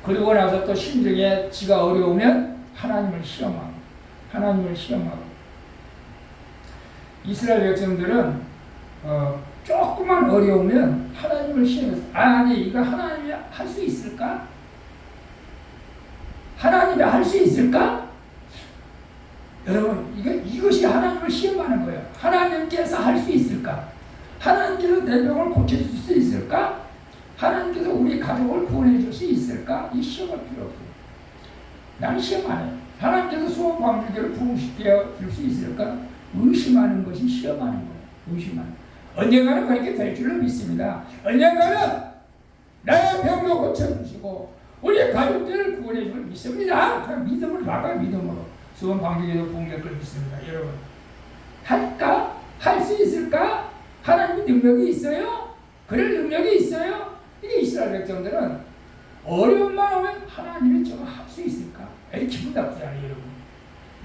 그리고 나서 또 심정에 지가 어려우면 하나님을 시험하고 이스라엘 백성들은 조금만 어려우면 하나님을 시험해서 아니 이거 하나님이 할 수 있을까? 하나님이 할 수 있을까? 여러분 이것이 하나님을 시험하는 거예요. 하나님께서 할 수 있을까? 하나님께서 내 병을 고쳐줄 수 있을까? 하나님께서 우리 가족을 구원해 줄 수 있을까? 이 시험할 필요 없어요. 나는 시험 안 해요. 하나님께서 수원 광주교를 부흥시켜 줄 수 있을까? 의심하는 것이 시험하는 거예요. 의심하는. 언젠가는 그렇게 될 줄로 믿습니다. 언젠가는 나의 병도 고쳐주시고 우리 가족들을 구원해 줄 믿습니다. 그냥 믿음을 나가 믿음으로 수원 광주교도 부흥될 걸 믿습니다. 여러분 할까? 할 수 있을까? 하나님의 능력이 있어요? 그럴 능력이 있어요? 이게 이스라엘 백성들은 어려움만 오면 하나님이 저거 할 수 있을까? 에이 기분 나쁘지 않아요 여러분.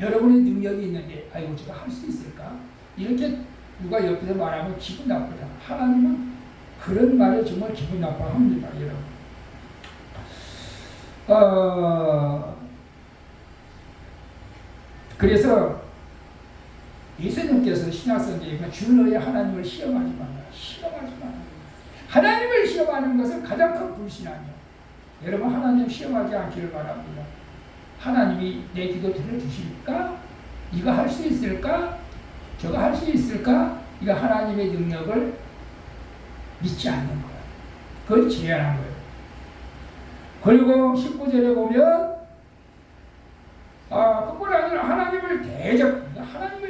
여러분의 능력이 있는데 아이고 저거 할 수 있을까? 이렇게 누가 옆에서 말하면 기분 나쁘다. 하나님은 그런 말에 정말 기분 나빠합니다 여러분. 그래서 예수님께서 신약성경에 주 너의 하나님을 시험하지 마라. 하나님을 시험하는 것은 가장 큰 불신앙이에요. 여러분 하나님 시험하지 않기를 바랍니다. 하나님이 내 기도 들어주실까? 이거 할 수 있을까? 저거 할 수 있을까? 이거 하나님의 능력을 믿지 않는 거예요. 그걸 제한한 거예요. 그리고 19절에 보면 그뿐 아니라 하나님을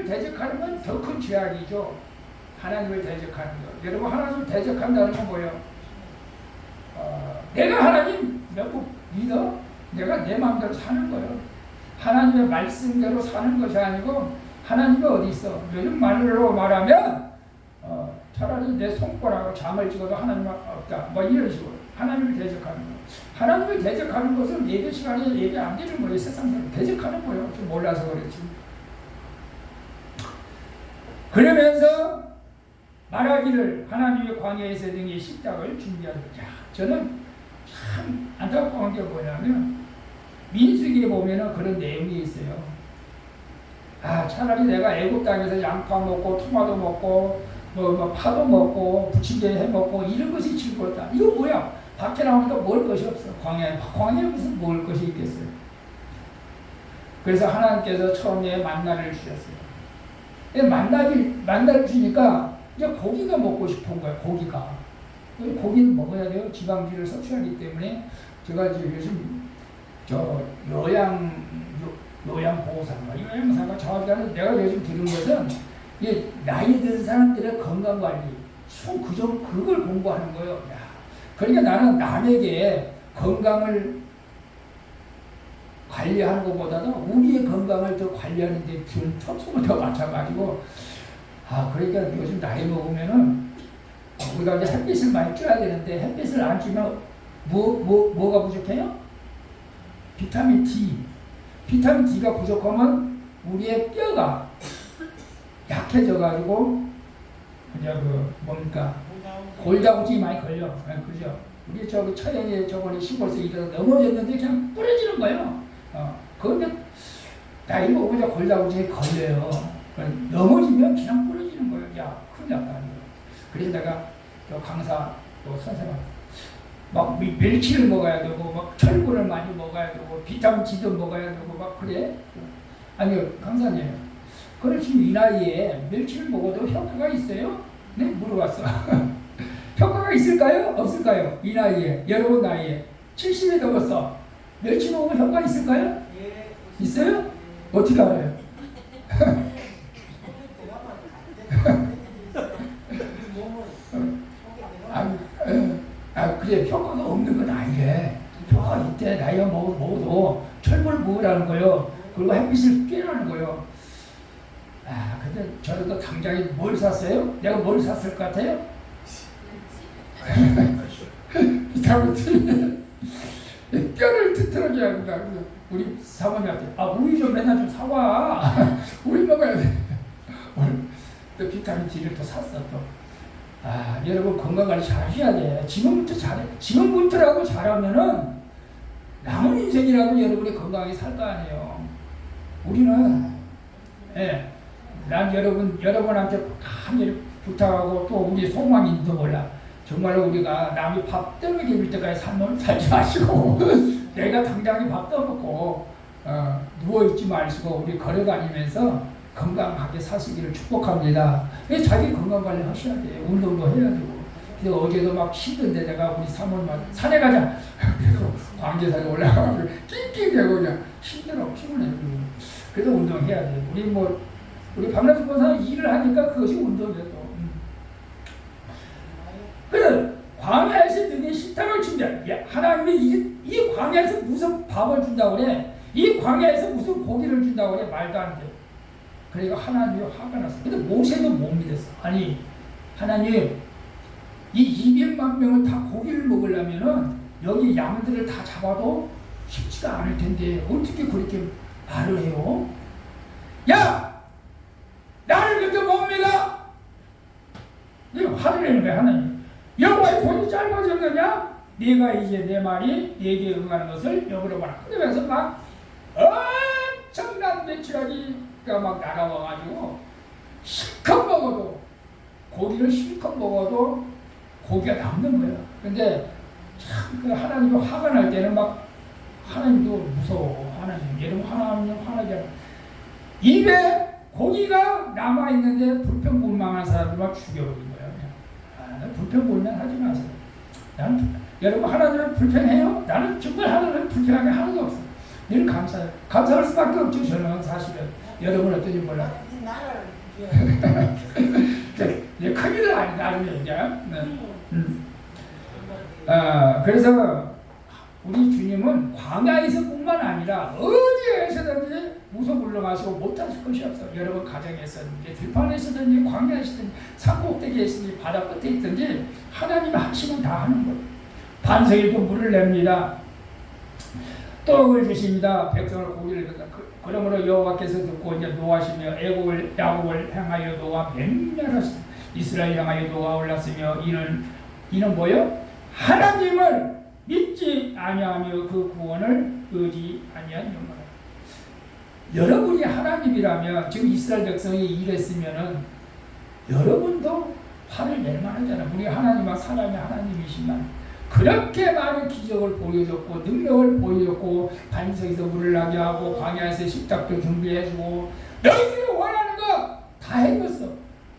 대적하는 건 더 큰 죄악이죠. 하나님을 대적하는 것. 여러분, 하나님을 대적한다는 건 뭐예요? 내가 하나님 너무 믿어? 내가 내 마음대로 사는 거예요. 하나님의 말씀대로 사는 것이 아니고 하나님이 어디 있어? 요즘 말로 말하면 차라리 내 손가락으로 잠을 찍어도 하나님 없다. 뭐 이런 식으로 하나님을 대적하는 거. 하나님을 대적하는 것은 예배 시간에 예배 안 되는 거예요. 세상에서 대적하는 거예요. 좀 몰라서 그렇지. 그러면서 말하기를 하나님의 광야에서 등의 식탁을 준비하는 거죠. 저는 참 안타까운 게 뭐냐면 민수기에 보면은 그런 내용이 있어요. 차라리 내가 애굽 땅에서 양파 먹고 토마토 먹고 뭐 파도 먹고 부침개 해 먹고 이런 것이 즐거웠다. 이거 뭐야? 밖에 나오니까 먹을 것이 없어. 광야에 무슨 먹을 것이 있겠어요? 그래서 하나님께서 처음에 만나를 주셨어요. 만나를 주니까 이제 고기가 먹고 싶은 거예요. 고기는 먹어야 돼요. 지방질을 섭취하기 때문에. 제가 지금 요즘 요양보호사인가 요양사가 정확히 하는 내가 요즘 들은 것은 나이 든 사람들의 건강관리 그걸 공부하는 거예요. 그러니까 나는 남에게 건강을 관리하는 것보다도 우리의 건강을 더 관리하는 데 초점을 더 맞춰가지고 그러니까 요즘 나이 먹으면은 우리가 이제 햇빛을 많이 쬐야 되는데 햇빛을 안 쬐면 뭐가 부족해요? 비타민 D. 비타민 D가 부족하면 우리의 뼈가 약해져가지고 이제 골다공증이 많이 걸려. 그죠? 우리 처형에 저번에 시골에서 일어서 넘어졌는데 그냥 부러지는 거예요. 그런데 나이 먹으면 골다공증이 걸려요. 넘어지면 그냥 부러지는 거예요. 큰일 났다. 그래서 내가 강사 선생님한테 막 멸치를 먹어야 되고 막 철분을 많이 먹어야 되고 비타민 D도 먹어야 되고 막 그래. 아니요, 강사님. 그럼 지금 이 나이에 멸치를 먹어도 효과가 있어요? 네? 물어봤어. 효과가 있을까요? 없을까요? 이 나이에, 여러분 나이에 70이 넘었어. 멸치 먹으면 효과 있을까요? 예. 있어요? 어떻게 알아요? 그래, 효과가 없는 건 아니래. 효과가 있대. 나이가 먹어도 철분을 먹으라는 거요. 그리고 햇빛을 쬐라는 거요. 근데 저도 당장에 뭘 샀어요? 내가 뭘 샀을 것 같아요? 비타민 D. 뼈를 튼튼하게 합니다. 우리 사모님한테 우유 좀 맨날 좀 사와. 우유 먹어야 돼. 또 비타민 D를 또 샀어 또. 여러분 건강관리 잘 하셔야 돼. 지금부터라고 잘하면은 남은 인생이라도 여러분이 건강하게 살 거 아니에요. 우리는 난 여러분한테 간절히 부탁하고 또 우리 소망인도 몰라. 정말로 우리가 남이 밥 떠먹게 줄 때까지 살지 마시고 내가 당장에 밥 떠먹고 누워있지 마시고 우리 걸어다니면서 건강하게 사시기를 축복합니다. 자기 건강관리 하셔야 돼요. 운동도 해야 되고. 그래서 어제도 막 힘든데 내가 우리 사모님한테 산에 가자. 그래서 광계산에 올라가서 낑낑대고 그냥 힘들어 피곤해. 그래서 운동해야 돼요. 우리 밤낮 본사 일을 하니까 그것이 운동이에요. 그래서 광야에서 너희 식탁을 준비해. 하나님이 이 광야에서 무슨 밥을 준다고 그래? 이 광야에서 무슨 고기를 준다고 그래? 말도 안 돼. 그러니까 하나님이 화가 났어. 근데 모세도 못 믿었어. 아니 하나님 이 200만 명을 다 고기를 먹으려면은 여기 양들을 다 잡아도 쉽지가 않을 텐데 어떻게 그렇게 말을 해요? 야! 나를 그렇게 뭡니다! 화를 내는 거야 하나님. 여호와의 손이 짧아졌느냐? 네가 이제 내 말이 네게 응하는 것을 여부러 봐라. 그러면서 막 엄청난 매출하기가 막 날아와가지고 실컷 먹어도 고기를 실컷 먹어도 고기가 남는 거야. 근데 참 그 하나님이 화가 날 때는 막 하나님도 무서워. 하나님 여러분 하나님 화나게 하는 입에 고기가 남아있는데 불평불만한 사람들만 죽여버린 거야. 불평불만 하지 마세요. 여러분 하나님은 불평해요? 나는 정말 하나님은 불평하게 하나도 없어. 늘 감사해요. 감사할 수밖에 없죠. 저는 사실은. 여러분 어떤지 몰라요. 이제 큰일을 나름이에요. 이제. 그래서 우리 주님은 광야에서뿐만 아니라 어디에서든지 무소불능하시고 못하실 것이 없어요. 여러분 가정에서든지 들판에서든지 광야에서든지 산꼭대기에 있든지 바다 끝에 있든지 하나님이 하시면 다 하는 거예요. 반석에도 물을 냅니다. 떡을 주십니다. 백성을 고기를 줍니다. 그러므로 여호와께서 듣고 이제 노하시며 애굽을 야곱을 향하여 노가 맹렬하시며 이스라엘 향하여 노가 올랐으며 이는 뭐요? 하나님을 믿지 아니하며 그 구원을 의지 아니한 영광. 여러분이 하나님이라면 지금 이스라엘 백성이 이랬으면은 여러분도 화를 낼 만하잖아요. 우리 하나님과 사람이 하나님이시만 그렇게 많은 기적을 보여줬고 능력을 보여줬고 반석에서 물을 나게 하고 광야에서 식탁도 준비해주고 너희들이 원하는 거 다 해줬어.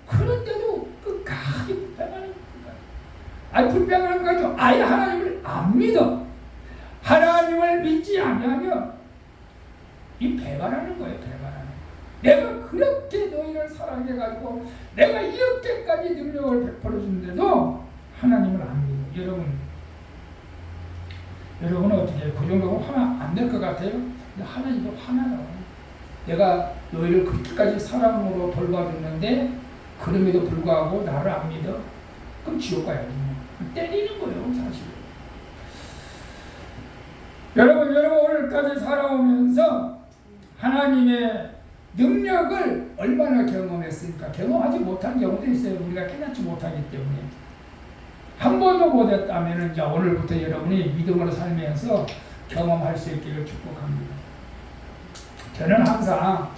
그런데도 끝까지 불평하는 거야. 아니 불평하는 거죠. 아예 하나님을 안 믿어. 하나님을 믿지 않으면 이 배반하는 거예요. 배반하는 거. 내가 그렇게 너희를 사랑해가지고 내가 이렇게까지 능력을 베풀어 주는데도 하나님을 안 믿어. 여러분은 어떻게 해요? 그 정도면 화나 안 될 것 같아요? 근데 하나님도 화나요. 내가 너희를 그렇게까지 사랑으로 돌봐줬는데 그럼에도 불구하고 나를 안 믿어? 그럼 지옥 가야지. 때리는 거예요, 사실. 여러분 오늘까지 살아오면서 하나님의 능력을 얼마나 경험했습니까? 경험하지 못한 경우도 있어요. 우리가 깨닫지 못하기 때문에. 한 번도 못했다면 이제 오늘부터 여러분이 믿음으로 살면서 경험할 수 있기를 축복합니다. 저는 항상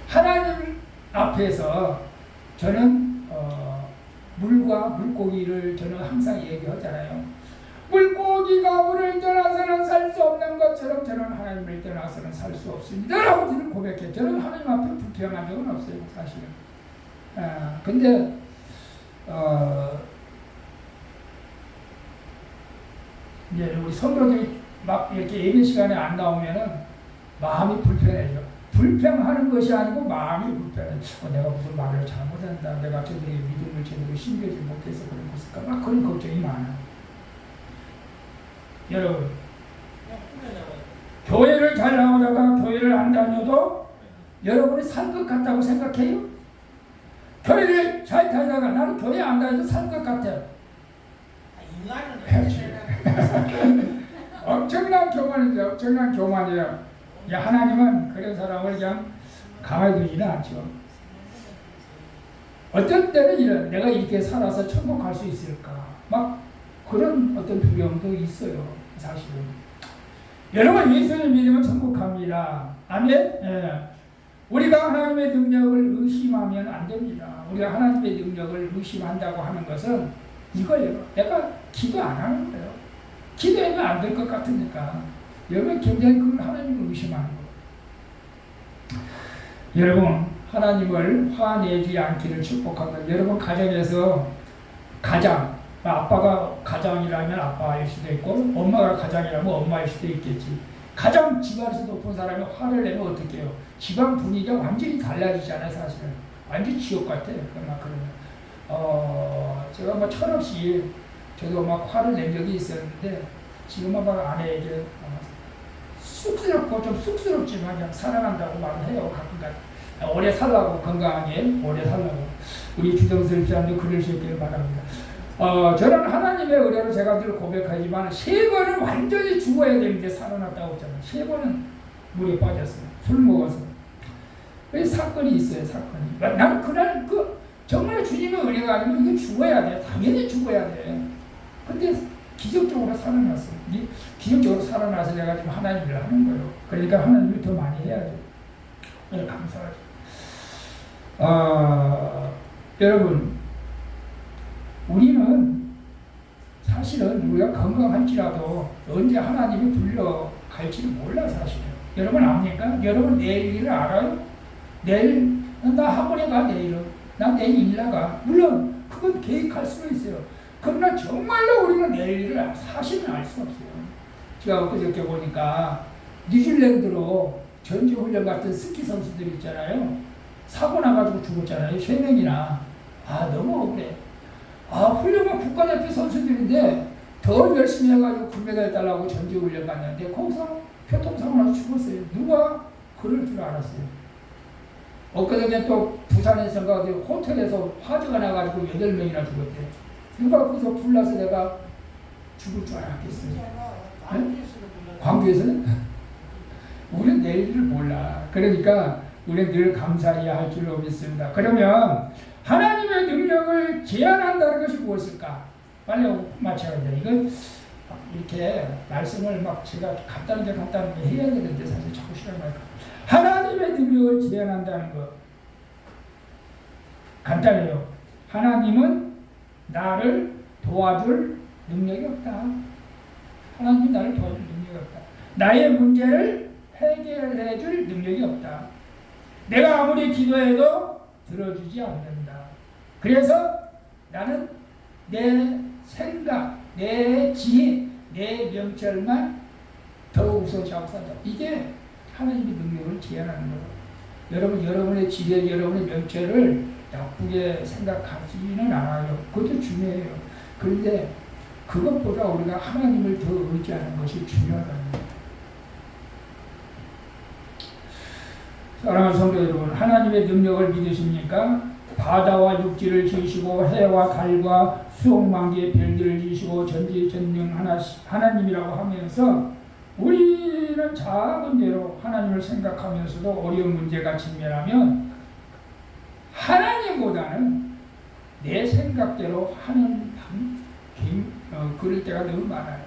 하나님 앞에서 저는 물과 물고기를 저는 항상 얘기하잖아요. 물고기가 물을 떠나서는 살 수 없는 것처럼 저는 하나님을 떠나서는 살 수 없습니다 라고 저는 고백해요. 저는 하나님 앞에 불평한 적은 없어요, 사실은. 근데 이제 우리 성도들이 막 이렇게 예배 시간에 안 나오면은 마음이 불편해져. 불평하는 것이 아니고 마음이 불편해. 내가 무슨 말을 잘못한다. 내가 저들에게 믿음을 제대로 심겨지 못해서 그런 것일까. 막 그런 걱정이 많아요. 여러분, 교회를 잘 나오다가 교회를 안 다녀도 여러분이 살 것 같다고 생각해요? 교회를 잘 다니다가 나는 교회 안 다녀도 살 것 같아요. 엄청난 교만이죠. 엄청난 교만이에요. 하나님은 그런 사람을 그냥 가만히 두지는 않죠. 어떤 때는 이런 내가 이렇게 살아서 천국 갈 수 있을까 막 그런 어떤 두려움도 있어요. 사실은 여러분 예수님 믿으면 천국 갑니다. 아멘. 예. 우리가 하나님의 능력을 의심하면 안 됩니다. 우리가 하나님의 능력을 의심한다고 하는 것은 이거예요. 내가 기도 안 하는 거예요. 기도하면 안 될 것 같으니까. 여러분 굉장히 그걸 하나님을 의심하는 거예요. 여러분 하나님을 화내지 않기를 축복합니다. 여러분 가정에서 가장 아빠가 가장이라면 아빠일 수도 있고 엄마가 가장이라면 엄마일 수도 있겠지. 가장 집안에서 높은 사람이 화를 내면 어떻게 해요? 집안 분위기가 완전히 달라지잖아요. 사실은 완전 지옥 같아요. 제가 뭐 철없이 저도 막 화를 낸 적이 있었는데 지금은 막 아내에게 쑥스럽고 좀 쑥스럽지만 그냥 사랑한다고 말을 해요. 가끔가다. 오래 살라고 건강하게 오래 살라고 우리 주정슬 씨한테 그럴 수 있기를 바랍니다. 저는 하나님의 은혜로 제가 늘 고백하지만 3번은 완전히 죽어야 되는데 살아났다고 했잖아요. 3번은 물에 빠졌어요. 술 먹어서. 그 사건이 있어요. 사건이. 나는 그날 정말 주님의 은혜가 아니면 이거 죽어야 돼. 당연히 죽어야 돼. 근데 기적적으로 살아났어요. 기적적으로 살아나서 내가 지금 하나님을 하는 거예요. 그러니까 하나님을 더 많이 해야죠. 네, 감사하죠. 여러분 우리는 사실은 우리가 건강할지라도 언제 하나님이 불려갈지를 몰라 사실은. 여러분 압니까? 여러분 내일 일을 알아요? 내일 나 학원에 가 내일은. 나 내일 일 나가. 물론 그건 계획할 수는 있어요. 그러나 정말로 우리는 내일 일을 사실은 알 수 없어요. 제가 엊그저께 보니까 뉴질랜드로 전지훈련 같은 스키 선수들 있잖아요. 사고 나가지고 죽었잖아요. 3명이나. 너무 억울해. 훌륭한 국가대표 선수들인데 더 열심히 해가지고 금메달 달라고 전지훈련 갔는데 거기서 교통사고 나서 죽었어요. 누가 그럴 줄 알았어요. 엊그저께 또 부산에서가 호텔에서 화재가 나가지고 8명이나 죽었대. 누가 거기서 불나서 내가 죽을 줄 알았겠어요. 네? 광주에서는? 우리는 내일을 몰라. 그러니까 우리는 늘 감사해야 할 줄로 믿습니다. 그러면 하나님의 능력을 제한한다는 것이 무엇일까? 빨리 맞춰야 돼. 이건 이렇게 말씀을 막 제가 간단하게 해야 되는데 사실 자꾸 싫어할까. 하나님의 능력을 제한한다는 것. 간단해요. 하나님은 나를 도와줄 능력이 없다. 하나님은 나를 도와줄 능력이 없다. 나의 문제를 해결해 줄 능력이 없다. 내가 아무리 기도해도 들어주지 않는다. 그래서 나는 내 생각, 내 지혜, 내 명철만 더 우선시하고 산다. 이게 하나님의 능력을 제한하는 거예요. 여러분, 여러분의 지혜, 여러분의 명철을 나쁘게 생각하지는 않아요. 그것도 중요해요. 그런데 그것보다 우리가 하나님을 더 의지하는 것이 중요하다는 거예요. 사랑하는 성도 여러분, 하나님의 능력을 믿으십니까? 바다와 육지를 지으시고 해와 달과 수억만개의 별들을 지으시고 전지전능 하나님이라고 하면서 우리는 작은 대로 하나님을 생각하면서도 어려운 문제가 직면하면 하나님보다는 내 생각대로 하는 그럴 때가 너무 많아요.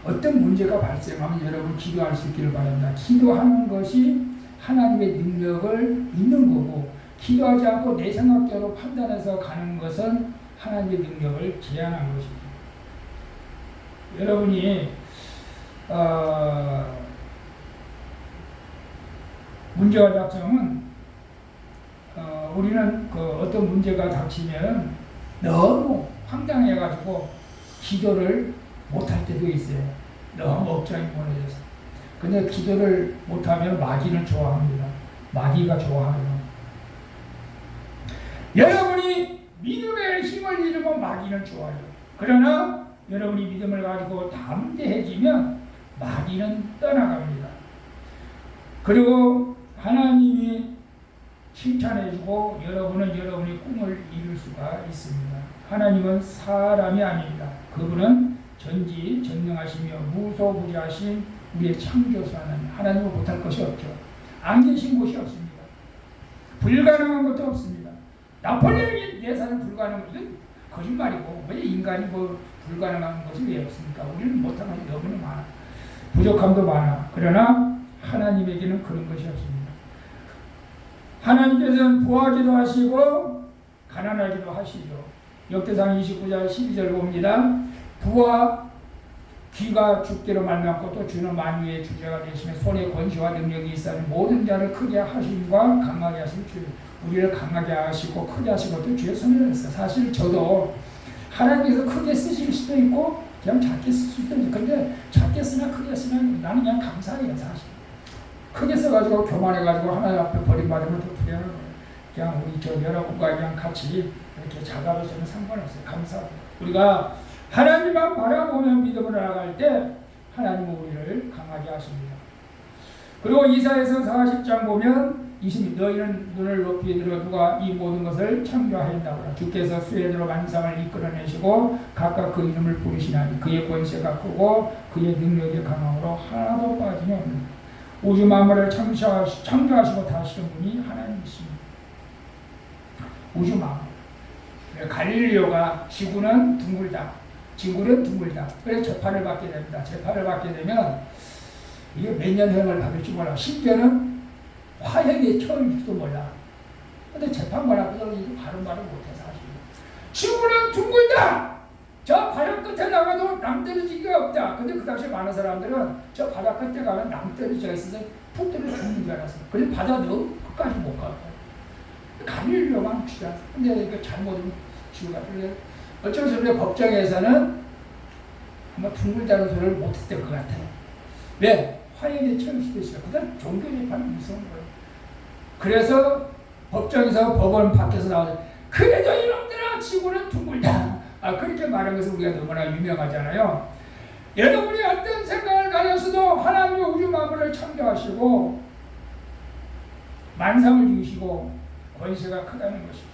어떤 문제가 발생하면 여러분 기도할 수 있기를 바랍니다. 기도하는 것이 하나님의 능력을 믿는 거고, 기도하지 않고 내 생각대로 판단해서 가는 것은 하나님의 능력을 제한한 것입니다. 여러분이 문제와 작성은 우리는 어떤 문제가 닥치면 너무 황당해가지고 기도를 못할 때도 있어요. 너무 억장이 보내져서. 근데 기도를 못하면 마귀는 좋아합니다. 마귀가 좋아해요. 여러분이 믿음의 힘을 잃으면 마귀는 좋아요. 그러나 여러분이 믿음을 가지고 담대해지면 마귀는 떠나갑니다. 그리고 하나님이 칭찬해주고 여러분은 여러분의 꿈을 이룰 수가 있습니다. 하나님은 사람이 아닙니다. 그분은 전지전능하시며 무소부지하신 우리의 창조주 하나님은 못할 것이 없죠. 안 계신 곳이 없습니다. 불가능한 것도 없습니다. 나폴레옹이 내사는 불가능한 것은 거짓말이고, 왜 인간이 불가능한 것이 왜 없습니까? 우리는 못한 것이 너무나 많아. 부족함도 많아. 그러나 하나님에게는 그런 것이 없습니다. 하나님께서는 부하기도 하시고 가난하기도 하시죠. 역대상 29장 12절 봅니다. 부와 귀가 주께로 말미암고 또 주는 만유의 주제가 되시며 손에 권세와 능력이 있어 모든 자를 크게 하심과 강하게 하심 주. 우리를 강하게 하시고 크게 하시고 또 주의 손을 했어요. 사실 저도 하나님께서 크게 쓰실 수도 있고 그냥 작게 쓸 수도 있고, 근데 작게 쓰나 크게 쓰나 나는 그냥 감사해요. 사실 크게 써가지고 교만해가지고 하나님 앞에 버림받으면 더 불행한 거예요. 그냥 우리 저 여러분과 그냥 같이 이렇게 작아져서는 상관없어요. 감사합니다. 우리가 하나님만 바라보며 믿음으로 나아갈 때 하나님은 우리를 강하게 하십니다. 그리고 이사야서 40장 보면 20 너희는 눈을 높이 들어 누가 이 모든 것을 창조하였나보다. 주께서 스웨덴으로 만상을 이끌어내시고 각각 그 이름을 부르시나니 그의 권세가 크고 그의 능력이 강함으로 하나도 빠짐이 없느니라. 우주 만물을 창조하시고 다스리는 분이 하나님이십니다. 우주 만물. 갈릴리오가 지구는 둥글다. 지구는 둥글다. 그래서 재판을 받게 됩니다. 재판을 받게 되면 이게 몇 년 형을 받을지 몰라. 심지어는 화형에 처음일지도 몰라. 근데 재판받았거든. 이거 바로 말을 못해 사실. 지구는 둥글다. 저 바다 끝에 나가도 남 떨어지기가 없다. 근데 그 당시에 많은 사람들은 저 바다 끝에 가면 남 떨어지기가 있어서 푹 떨어져 죽는 줄 알았어. 그래서 바다 너무 끝까지 못 가고 갈릴리오만 취하. 근데 이거 잘못은 지구가 뚫려. 어쩔 수 없이 법정에서는 아마 둥글다는 소리를 못했던 것 같아요. 왜? 화해에 처리시켰어요. 그다음 종교 재판이 무서운 거예요. 그래서 법정에서 법원 밖에서 나와서 그래도 이놈들아 지구는 둥글다. 그렇게 말한 것은 우리가 너무나 유명하잖아요. 여러분이 어떤 생각을 가졌어도 하나님의 우주 만물을 창조하시고 만상을 주시고 권세가 크다는 것이죠.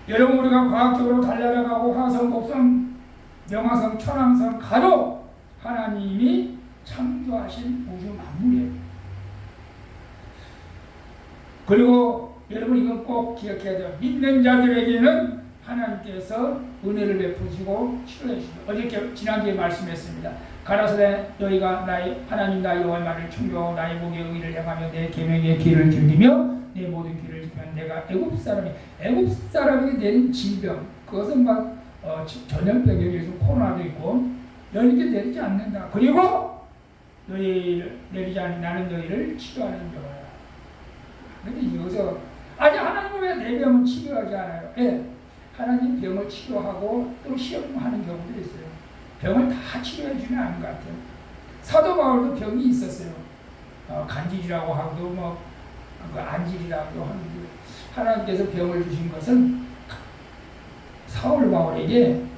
여러분 우리가 과학적으로 달려나가고 화성, 목성, 명화성, 천왕성 가도 하나님이 창조하신 우주 만물이에요. 그리고 여러분 이건 꼭 기억해야 돼요. 믿는 자들에게는 하나님께서 은혜를 베푸시고 치료해 주시고 어저께 지난주에 말씀했습니다. 가라사대 너희가 나의 하나님 나의 여호와의 말을 충고하고 나의 목의 의를 행하며 내 계명의 길을 즐기며 내 모든 길을 지키면 내가 애굽 사람에게 내린 질병 그것은 막 전염병에 의해서 코로나도 있고 너희에게 내리지 않는다. 그리고 너희 내리지 않는 나는 너희를 치료하는 자라. 근데 여기서 아니 하나님은 왜 내 병은 치료하지 않아요? 예, 하나님 병을 치료하고 또 시험하는 경우도 있어요. 병을 다 치료해 주면 아닌 것 같아요. 사도 바울도 병이 있었어요. 간질이라고 하고 뭐 안질이라고 하는데 하나님께서 병을 주신 것은 사울 바울도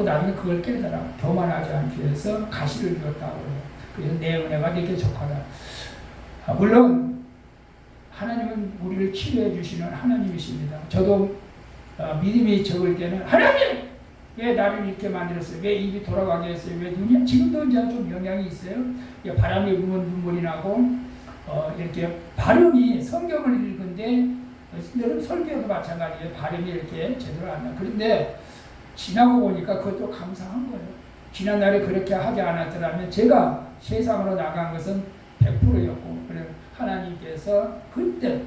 나중에 그걸 깨달아 교만하지 않기 위해서 가시를 주었다고 해요. 그래서 내 은혜가 내게 족하다. 물론 하나님은 우리를 치료해 주시는 하나님이십니다. 저도 믿음이 적을 때는 하나님! 왜 나를 이렇게 만들었어요? 왜 입이 돌아가게 했어요? 왜 눈이? 지금도 이제 좀 영향이 있어요. 바람이 불면 눈물이 나고 이렇게 발음이 성경을 읽은데 여러분 설교도 마찬가지예요. 발음이 이렇게 제대로 안 나. 그런데 지나고 보니까 그것도 감사한 거예요. 지난날에 그렇게 하지 않았더라면 제가 세상으로 나간 것은 100%였고 그래 하나님께서 그때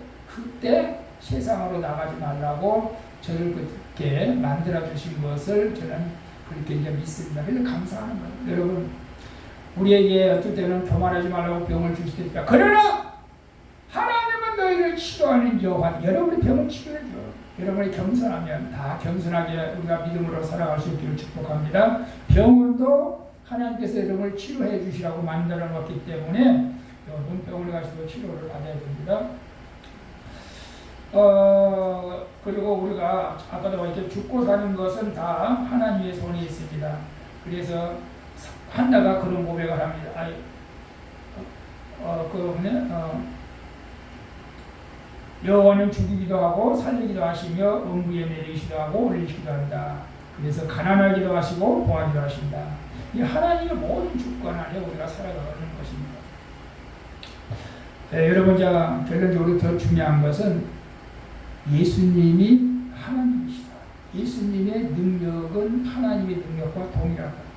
세상으로 나가지 말라고 저를 그렇게 만들어 주신 것을 저는 그렇게 이제 믿습니다. 그래서 감사하는 거예요. 여러분 우리에게 어떨 때는 교만하지 말라고 병을 줄 수도 있다. 그러나 하나님은 너희를 치료하는 여호와. 여러분의 병을 치료해 줘. 여러분이 겸손하면 다 겸손하게 우리가 믿음으로 살아갈 수 있기를 축복합니다. 병원도 하나님께서 여러분을 치료해 주시라고 만들어 놓았기 때문에 여러분 병원에 가시고 치료를 받아야 됩니다. 그리고 우리가 아까도 이렇게 죽고 사는 것은 다 하나님의 손에 있습니다. 그래서 한나가 그런 고백을 합니다. 여호와는 죽이기도 하고 살리기도 하시며 음부에 내리기도 하고 올리기도 한다. 그래서 가난하기도 하시고 보하기도 하신다. 이 하나님의 모든 주권 안에 우리가 살아가는 것입니다. 여러분 제가 결론적으로 더 중요한 것은 예수님이 하나님이시다. 예수님의 능력은 하나님의 능력과 동일하다.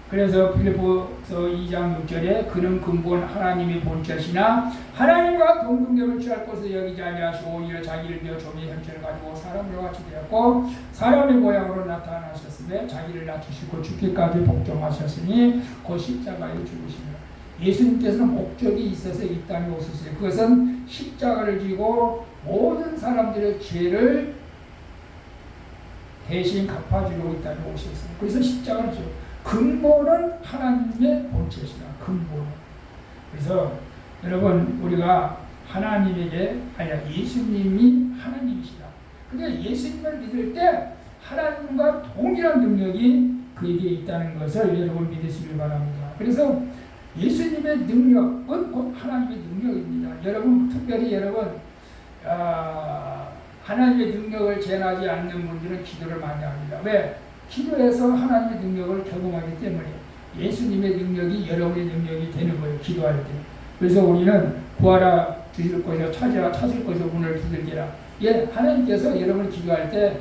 그래서 빌립보서 2장 6절에 그는 근본 하나님의 본체시나 하나님과 동등됨을 취할 것을 여기지 아니하시고 오히려 자기를 비어 종의 형체를 가지고 사람과 같이 되었고 사람의 모양으로 나타나셨으며 자기를 낮추시고 죽기까지 복종하셨으니 곧 십자가에 죽으시니라. 예수님께서는 목적이 있어서 이 땅에 오셨어요. 그것은 십자가를 지고 모든 사람들의 죄를 대신 갚아주려고 이 땅에 오셨어요. 그래서 십자가를 지고 근본은 하나님의 본체시다. 근본. 그래서 여러분 우리가 하나님에게 아니라 예수님이 하나님이시다. 근데 예수님을 믿을 때 하나님과 동일한 능력이 그에게 있다는 것을 여러분 믿으시길 바랍니다. 그래서 예수님의 능력은 곧 하나님의 능력입니다. 여러분 특별히 하나님의 능력을 제한하지 않는 분들은 기도를 많이 합니다. 왜? 기도해서 하나님의 능력을 경험하기 때문에 예수님의 능력이 여러분의 능력이 되는 거예요. 기도할 때. 그래서 우리는 구하라 주실 것이요 찾으라 찾을 것이요 문을 두들기라. 하나님께서 여러분이 기도할 때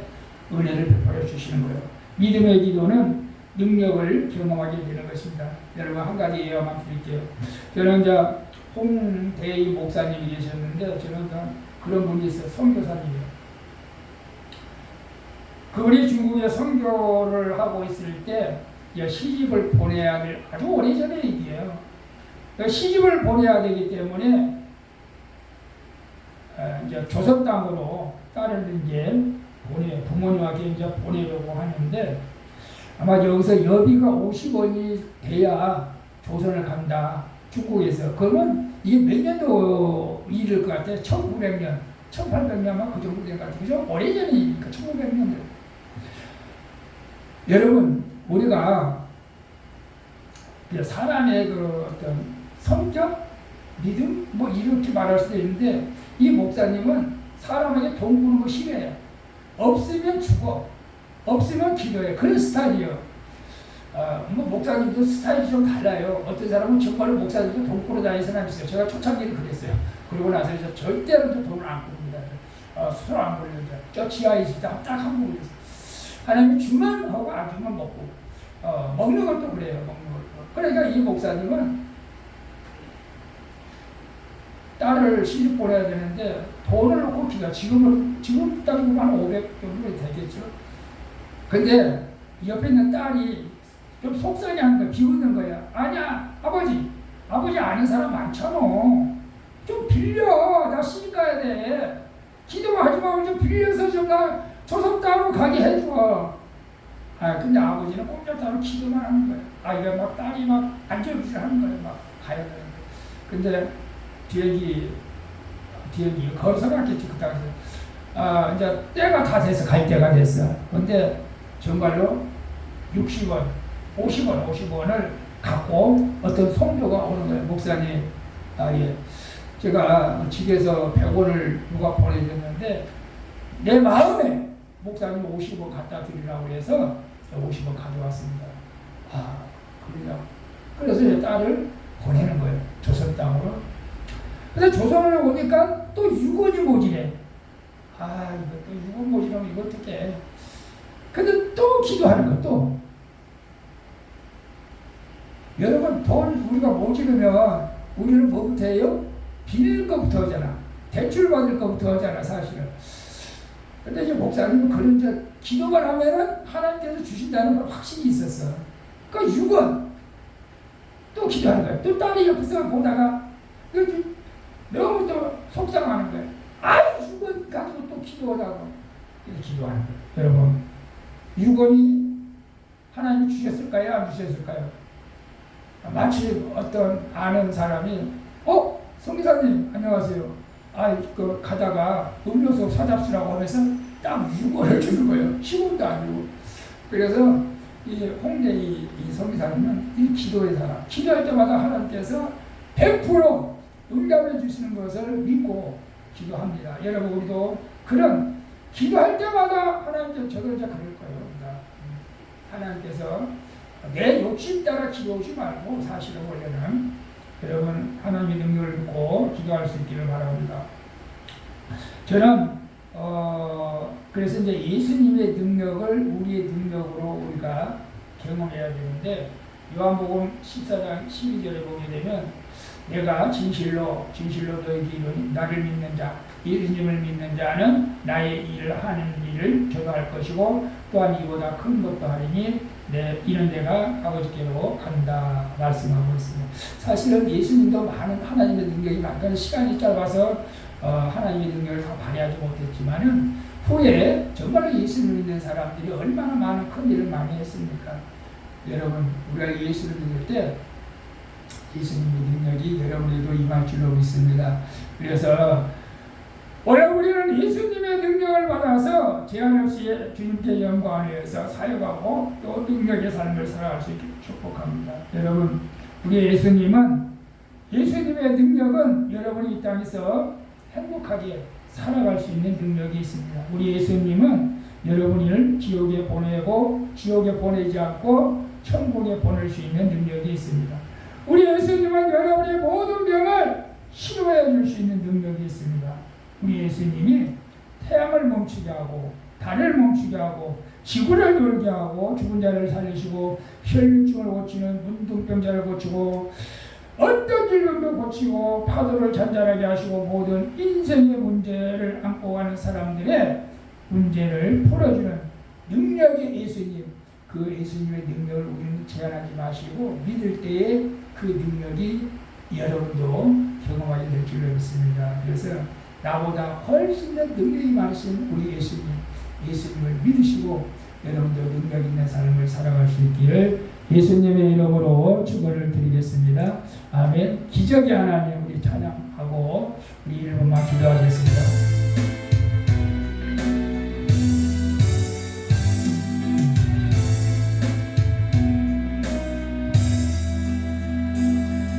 은혜를 베풀어 주시는 거예요. 믿음의 기도는 능력을 경험하게 되는 것입니다. 여러분 한 가지 예화만 드릴게요. 저는 이제 홍대희 목사님이 계셨는데 저는 그런 분이 있어요. 선교사님이에요. 그분이 중국에 선교를 하고 있을 때 시집을 보내야 될 아주 오래전의 얘기예요. 시집을 보내야 되기 때문에 이제 조선 땅으로 딸을 이제 부모님에게 이제 보내려고 하는데 아마 여기서 여비가 50원이 돼야 조선을 간다. 중국에서. 그러면 이게 몇 년도 일일 것 같아요? 1900년, 1800년 그 정도 된 것 같아요. 그죠? 오래전이니까 1900년. 여러분, 우리가 사람의 그 어떤 성격, 믿음, 뭐 이렇게 말할 수도 있는데, 이 목사님은 사람에게 돈 부는 거 싫어해요. 없으면 죽어. 없으면 기도해. 그런 스타일이에요. 뭐 목사님도 스타일이 좀 달라요. 어떤 사람은 정말로 목사님도 돈 꾸러 다니는 사람이 있어요. 제가 초창기에 그랬어요. 그러고 나서 이제 절대로 돈을 안 꿉니다. 술 안 걸려요. 저 지하에 있을 때 딱 한 번 걸렸어요. 하나님이 주면 하고 안 주면 먹고. 먹는 것도 그래요. 먹는 것도. 그러니까 이 목사님은 딸을 시집 보내야 되는데 돈을 놓고 기다. 지금 딱 보면 한 500 정도 되겠죠. 근데 옆에 있는 딸이 좀 속상해하는 거야. 비웃는 거야. 아니야, 아버지 아는 사람 많잖아. 좀 빌려. 나 시집 가야 돼. 기도하지 말고 좀 빌려서 좀 나 조선 땅으로 가게 해줘. 근데 아버지는 꼼짝달로 기도만 하는 거야. 이거 막 딸이 막 안절부절 하는 거야. 막 가야 되는 거야. 근데 비행기 거기서 갔겠지, 그 당시에. 이제 때가 다 돼서 갈 때가 됐어. 근데 정말로 60원, 50원을 갖고 어떤 성도가 오는 거예요. 목사님, 예. 제가 집에서 100원을 누가 보내줬는데 내 마음에 목사님 50원 갖다 드리라고 해서 50원 가져왔습니다. 그래서 내 딸을 보내는 거예요. 조선 땅으로. 근데 조선을 오니까 또 6원이 모지래. 이거 또 6원 모지라면 이거 어떡해. 근데 또 기도하는 거, 또. 여러분, 돈 우리가 모지르면 우리는 뭐부터 해요? 빌릴 거부터 하잖아. 대출 받을 거부터 하잖아, 사실은. 근데 이제 목사님은 그런 기도만 하면은 하나님께서 주신다는 걸 확신이 있었어. 그러니까 6원. 또 기도하는 거야. 또 딸이 옆에서 보다가 너무 또 속상하는 거야. 6원 가지고 또 기도하다고. 이렇게 기도하는 거야. 여러분, 6원이 하나님이 주셨을까요? 안 주셨을까요? 마치 어떤 아는 사람이 성기사님 안녕하세요. 가다가 음료수 사잡수라고 하면서 딱 6원을 주는 거예요. 10원도 안 주고. 그래서 이 홍대 이 성기사님은 이 기도의 사람. 기도할 때마다 하나님께서 100% 응답해 주시는 것을 믿고 기도합니다. 여러분, 우리도 그런 기도할 때마다 하나님께서 저도 이제 그럴 거예요. 하나님께서 내 욕심 따라 기도하지 말고 사실은 원래는 여러분 하나님의 능력을 믿고 기도할 수 있기를 바랍니다. 저는 그래서 이제 예수님의 능력을 우리의 능력으로 우리가 경험해야 되는데 요한복음 14장 12절에 보게 되면 내가 진실로 너희에게 이르노니 나를 믿는 자 예수님을 믿는 자는 나의 일을 하는 일을 저도 할 것이고 또한 이보다 큰 것도 하리니 이는 내가 아버지께로 간다 말씀하고 있습니다. 사실은 예수님도 많은 하나님의 능력이 많다는 시간이 짧아서 하나님의 능력을 다 발휘하지 못했지만은 후에 정말로 예수를 믿는 사람들이 얼마나 많은 큰 일을 많이 했습니까? 여러분, 우리가 예수를 믿을 때 예수님의 능력이 여러분에도 임할 줄로 믿습니다. 그래서 원래 우리는 예수님의 능력을 받아서 제한 없이 주님께 영광을 위해서 사역하고 또 능력의 삶을 살아갈 수 있게 축복합니다. 여러분, 우리 예수님의 능력은 여러분이 이 땅에서 행복하게 살아갈 수 있는 능력이 있습니다. 우리 예수님은 여러분을 지옥에 보내지 않고 천국에 보낼 수 있는 능력이 있습니다. 우리 예수님은 여러분의 모든 병을 치료해 줄 수 있는 능력이 있습니다. 우리 예수님이 태양을 멈추게 하고 달을 멈추게 하고 지구를 돌게 하고 죽은 자를 살리시고 혈류증을 고치는 문둥병자를 고치고 어떤 질병도 고치고 파도를 잔잔하게 하시고 모든 인생의 문제를 안고 가는 사람들의 문제를 풀어주는 능력의 예수님, 그 예수님의 능력을 우리는 제한하지 마시고 믿을 때에 그 능력이 여러분도 경험하게 될 줄로 믿습니다. 그래서 나보다 훨씬 더 능력이 많으신 우리 예수님을 믿으시고 여러분도 능력 있는 삶을 살아갈 수 있기를 예수님의 이름으로 축원을 드리겠습니다. 드리겠습니다. 아멘. 기적의 하나님 우리 찬양하고 우리 1분만 기도하겠습니다.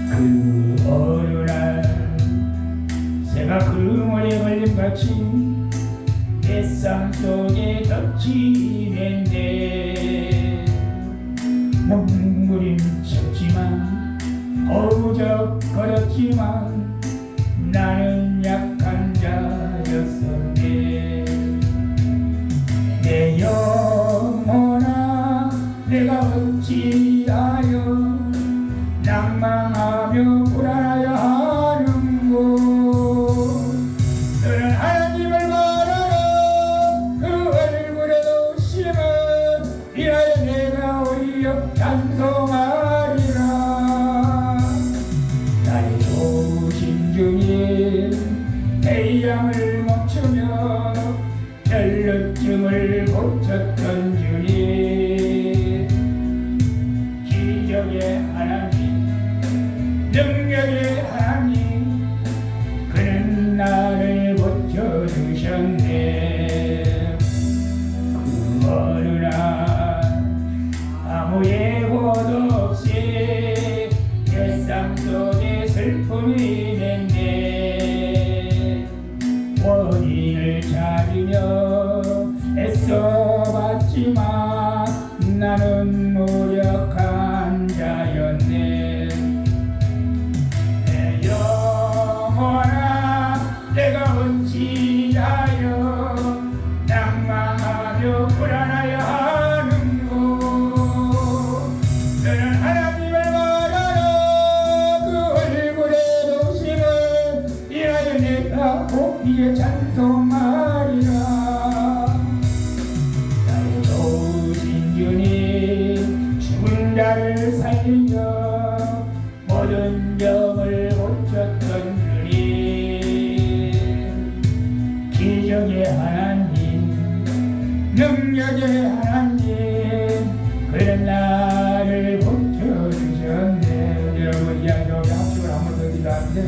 그 어느 날 새가 그물에 걸림같이 내 삶 속에 덮치는데 몸부림쳤지만 허우적거렸지만 나는 약한 자였었네. 내 영혼아 내가 어찌하여 낭망하며 불안하여 하는고. 너는 하나님을 바라라. 그 얼굴에도 심은 이하여 내가 오히려 찬송하리라. 나의 좋으신 주님 태양을 멈추며 혈루증을 고쳤던 주님 기적의 하나님 능력의 하나님 그는 나를 고쳐주셨네. 그 어느 날 아무 예고도 없이 내 삶 속에 슬픔이 있는데 원인을 찾으며 애써봤지만 나는 무력한 자였네. 내 영혼아 내가 어찌하여 낭망하며 불안하여 하는고. 너는 하나님을 바라라. 그 얼굴에도 심을 이하여 내가 오히려 찬송하리라. 나의 좋으신 주님 죽은 자를 살리며 모든 병을 고쳤던 주님 기적의 하나님 능력의 하나님 그는 나를 고쳐주셨네. 여러분 이야기하고 합주를 한번 더 기도하는데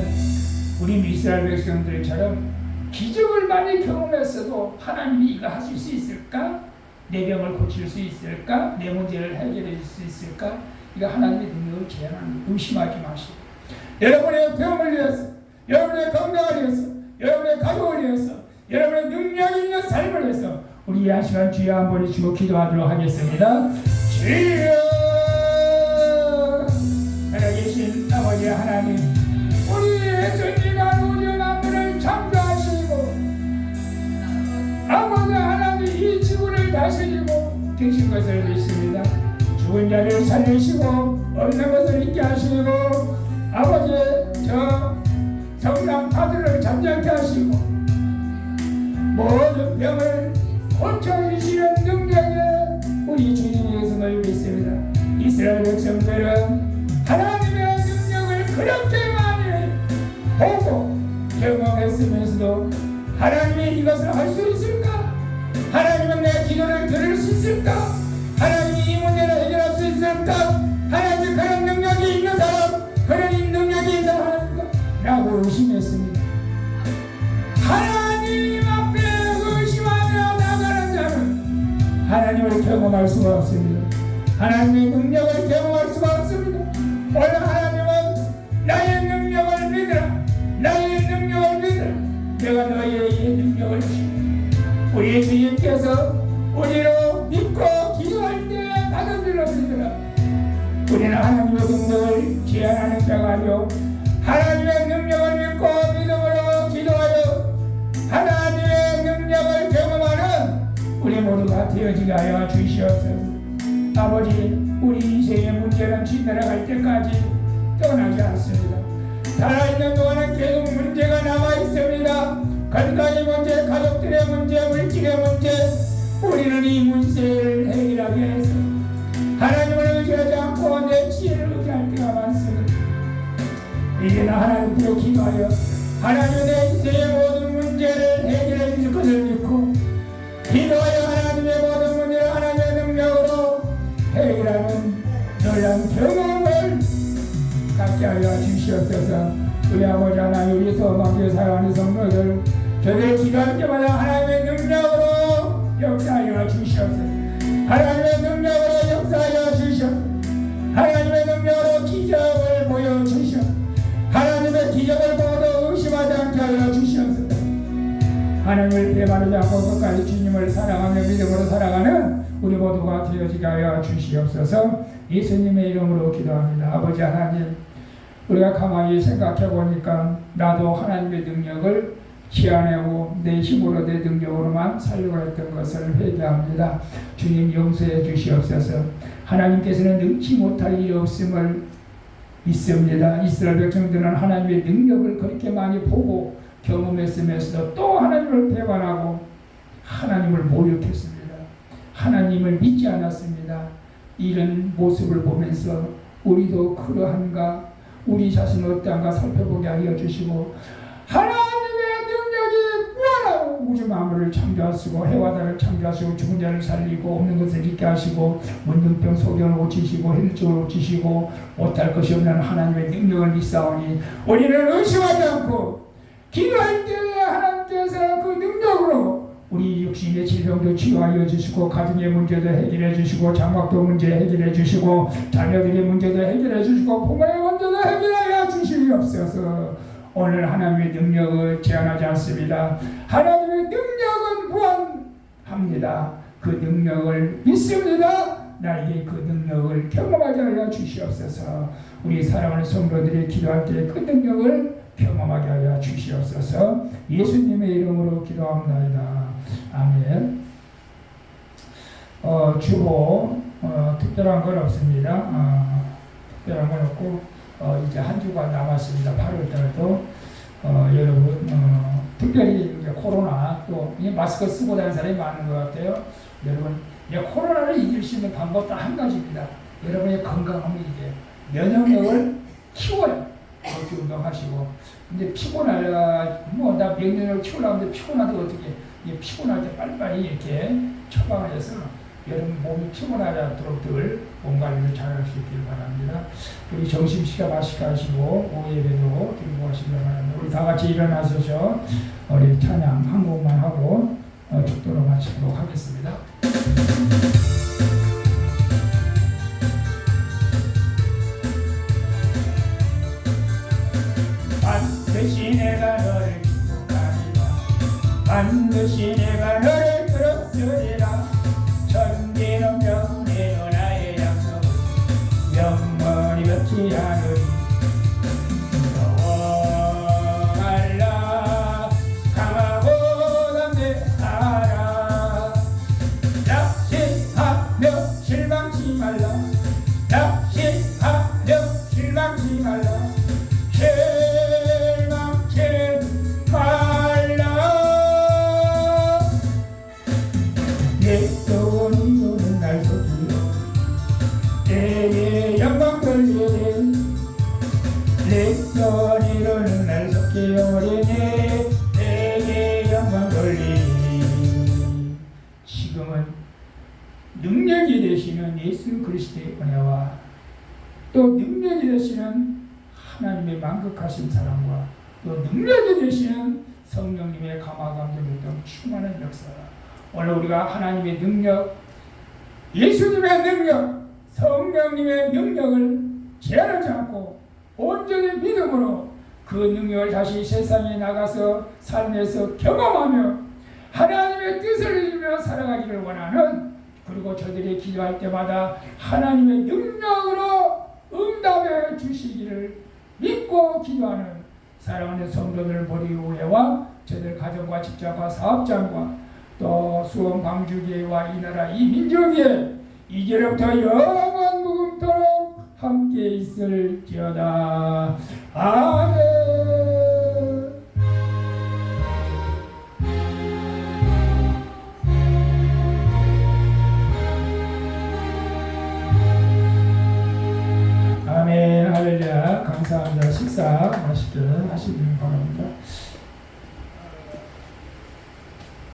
우리 이스라엘 백성들처럼 기적을 많이 경험했어도 하나님이 이거 하실 수 있을까? 내 병을 고칠 수 있을까? 내 문제를 해결해 줄 수 있을까? 이거 하나님의 능력을 제한하는 의심하지 마시고 여러분의 병을 위해서 여러분의 건강을 위해서 여러분의 가족을 위해서 여러분의 능력 있는 삶을 위해서 우리 이 시간 주여 한번 외치고 기도하도록 하겠습니다. 주여 살아계신 아버지 하나님 우리 예수님과 우주 만물을 창조하시고 아버지 하나님 이 지구를 다스리고 계신 것을 믿습니다. 죽은 자를 살리시고 없는 것을 있게 하시고 아버지 저 성남 파들을 잠잠케 하시고 모든 병을 고쳐주시는 능력에 우리 주님의 예수를 믿습니다. 이스라엘 백성들은 하나님의 능력을 그렇게 많이 보고 경험했으면서도 하나님이 이것을 할 수 있을까? 하나님은 내 기도를 들을 수 있을까? 하나님이 이 문제를 해결할 수 있을까? 하나님 그런 능력이 있는 사람 그런 능력이 있는 사람인가? 라고 의심했습니다. 하나님 앞에 의심하며 나가는 자는 하나님을 경험할 수가 없습니다. 하나님의 능력을 경험할 수가 없습니다. 오늘 하나님은 나의 능력을 믿으라. 나의 능력을 믿으라. 내가 너희에게 능력을 주시고 우리 주님께서 우리로 믿고 기도할 때 받아들여 주시라. 우리는 하나님의 능력을 제한하는 자가 아니요 하나님의 능력을 믿고 믿음으로 기도하여 하나님의 능력을 경험하는 우리 모두가 되어지게 하여 주시옵소서. 아버지 우리 인생의 문제는 지나갈 때까지 떠나지 않습니다. 살아있는 동안은 계속 문제가 남아있습니다. 건강의 문제, 가족들의 문제, 물질의 문제 우리는 이 문제를 해결하기 위해서 하나님을 의지하지 않고 내 지혜를 의지할 때가 많습니다. 이제는 하나님께 기도하여 하나님 내 인생의 모든 문제를 해결해 주실 것을 믿고 기도하여 하나님의 모든 문제를 하나님의 능력으로 해결하는 놀라운 경험을 갖게 하여 주시옵소서. 우리 아버지 하나님, 우리 소망교회 사랑하는 성도들, 저들 기도할 때마다 하나님의 능력으로 역사하여 주시옵소서. 하나님의 능력으로 역사하여 주시옵소서. 하나님의 능력으로 기적을 보여주시옵소서. 하나님의 기적을 보고도 의심하지 않게 하여 주시옵소서. 하나님을 배반하지 않고 끝까지 주님을 사랑하며 믿음으로 살아가는 우리 모두가 되어지게 하여 주시옵소서. 예수님의 이름으로 기도합니다. 아버지 하나님, 우리가 가만히 생각해 보니까 나도 하나님의 능력을 지어내고 내 힘으로 내 능력으로만 살려고 했던 것을 회개합니다. 주님 용서해 주시옵소서. 하나님께서는 능치 못할 일이 없음을 믿습니다. 이스라엘 백성들은 하나님의 능력을 그렇게 많이 보고 경험했으면서도 또 하나님을 배반하고 하나님을 모욕했습니다. 하나님을 믿지 않았습니다. 이런 모습을 보면서 우리도 그러한가, 우리 자신은 어떠한가 살펴보게 하여 주시고, 하나님의 능력이 무한하고 우주 만물을 창조하시고 해와 달을 창조하시고 죽은 자를 살리고 없는 것을 있게 하시고 문둥병 소경을 고치시고 혈증을 고치시고 못할 것이 없는 하나님의 능력을 믿사오니 우리는 의심하지 않고 기도할 때에 하나님께서 그 능력으로 우리 육신의 질병도 치유하여 주시고 가정의 문제도 해결해 주시고 장막도 문제 해결해 주시고 자녀들의 문제도 해결해 주시고 부모의 문제도 해결하여 주시옵소서. 오늘 하나님의 능력을 제한하지 않습니다. 하나님의 능력은 무한합니다. 그 능력을 믿습니다. 나에게 그 능력을 경험하게 하여 주시옵소서. 우리 사랑하는 성도들이 기도할 때 그 능력을 경험하게 하여 주시옵소서. 예수님의 이름으로 기도합니다. 아멘. 주보 특별한 건 없습니다. 특별한 건 없고 이제 한 주가 남았습니다. 8월 달도 여러분 특별히 이제 코로나 또 마스크 쓰고 다니는 사람이 많은 것 같아요. 여러분 코로나를 이길 수 있는 방법 딱 한 가지입니다. 여러분의 건강함을 이게 면역력을 키워요. 걷기 운동하시고. 근데 피곤하려 나 면역력을 키우려고 하는데 피곤하다 어떻게 피곤할 때 빨리빨리 이렇게 처방을 해서 여러분 몸이 피곤하지 않도록 늘 몸 관리를 잘 할 수 있길 바랍니다. 우리 점심시간 맛있게 하시고 오후 예배도 드리고 하시길 바랍니다. 우리 다 같이 일어나셔서 우리 찬양 한 곡만 하고 축도로 마치도록 하겠습니다. 반드시 내가 너를 축복하리라. 반드시 내가 너를 끌어쓰리라. 천기는 명예는 나의 약속 영원히 변치 않으리. 무서워 말라 강하고 담대하라. 낙심하며 실망치 말라. 낙심하며 실망치 말라. 내 손으로는 날 속이요 내게 영광 돌리네. 내 손으로는 날 속이요 내게 영광 돌리니. 지금은 능력이 되시는 예수 그리스도의 은혜와 또 능력이 되시는 하나님의 만극하신 사랑과 또 능력이 되시는 성령님의 감화감동을 등 충만한 역사, 오늘 우리가 하나님의 능력, 예수님의 능력, 성령님의 능력을 제한하지 않고 온전히 믿음으로 그 능력을 다시 세상에 나가서 삶에서 경험하며 하나님의 뜻을 이루며 살아가기를 원하는, 그리고 저들이 기도할 때마다 하나님의 능력으로 응답해 주시기를 믿고 기도하는 사랑하는 성도들 머리위에와 저들 가정과 직장과 사업장과 또 수원 광주교회와 이 나라 이 민족에 이제부터 영원 무궁토록 함께 있을지어다. 아멘. 아멘. 할렐루야. 감사합니다. 식사 맛있게 하시길 바랍니다.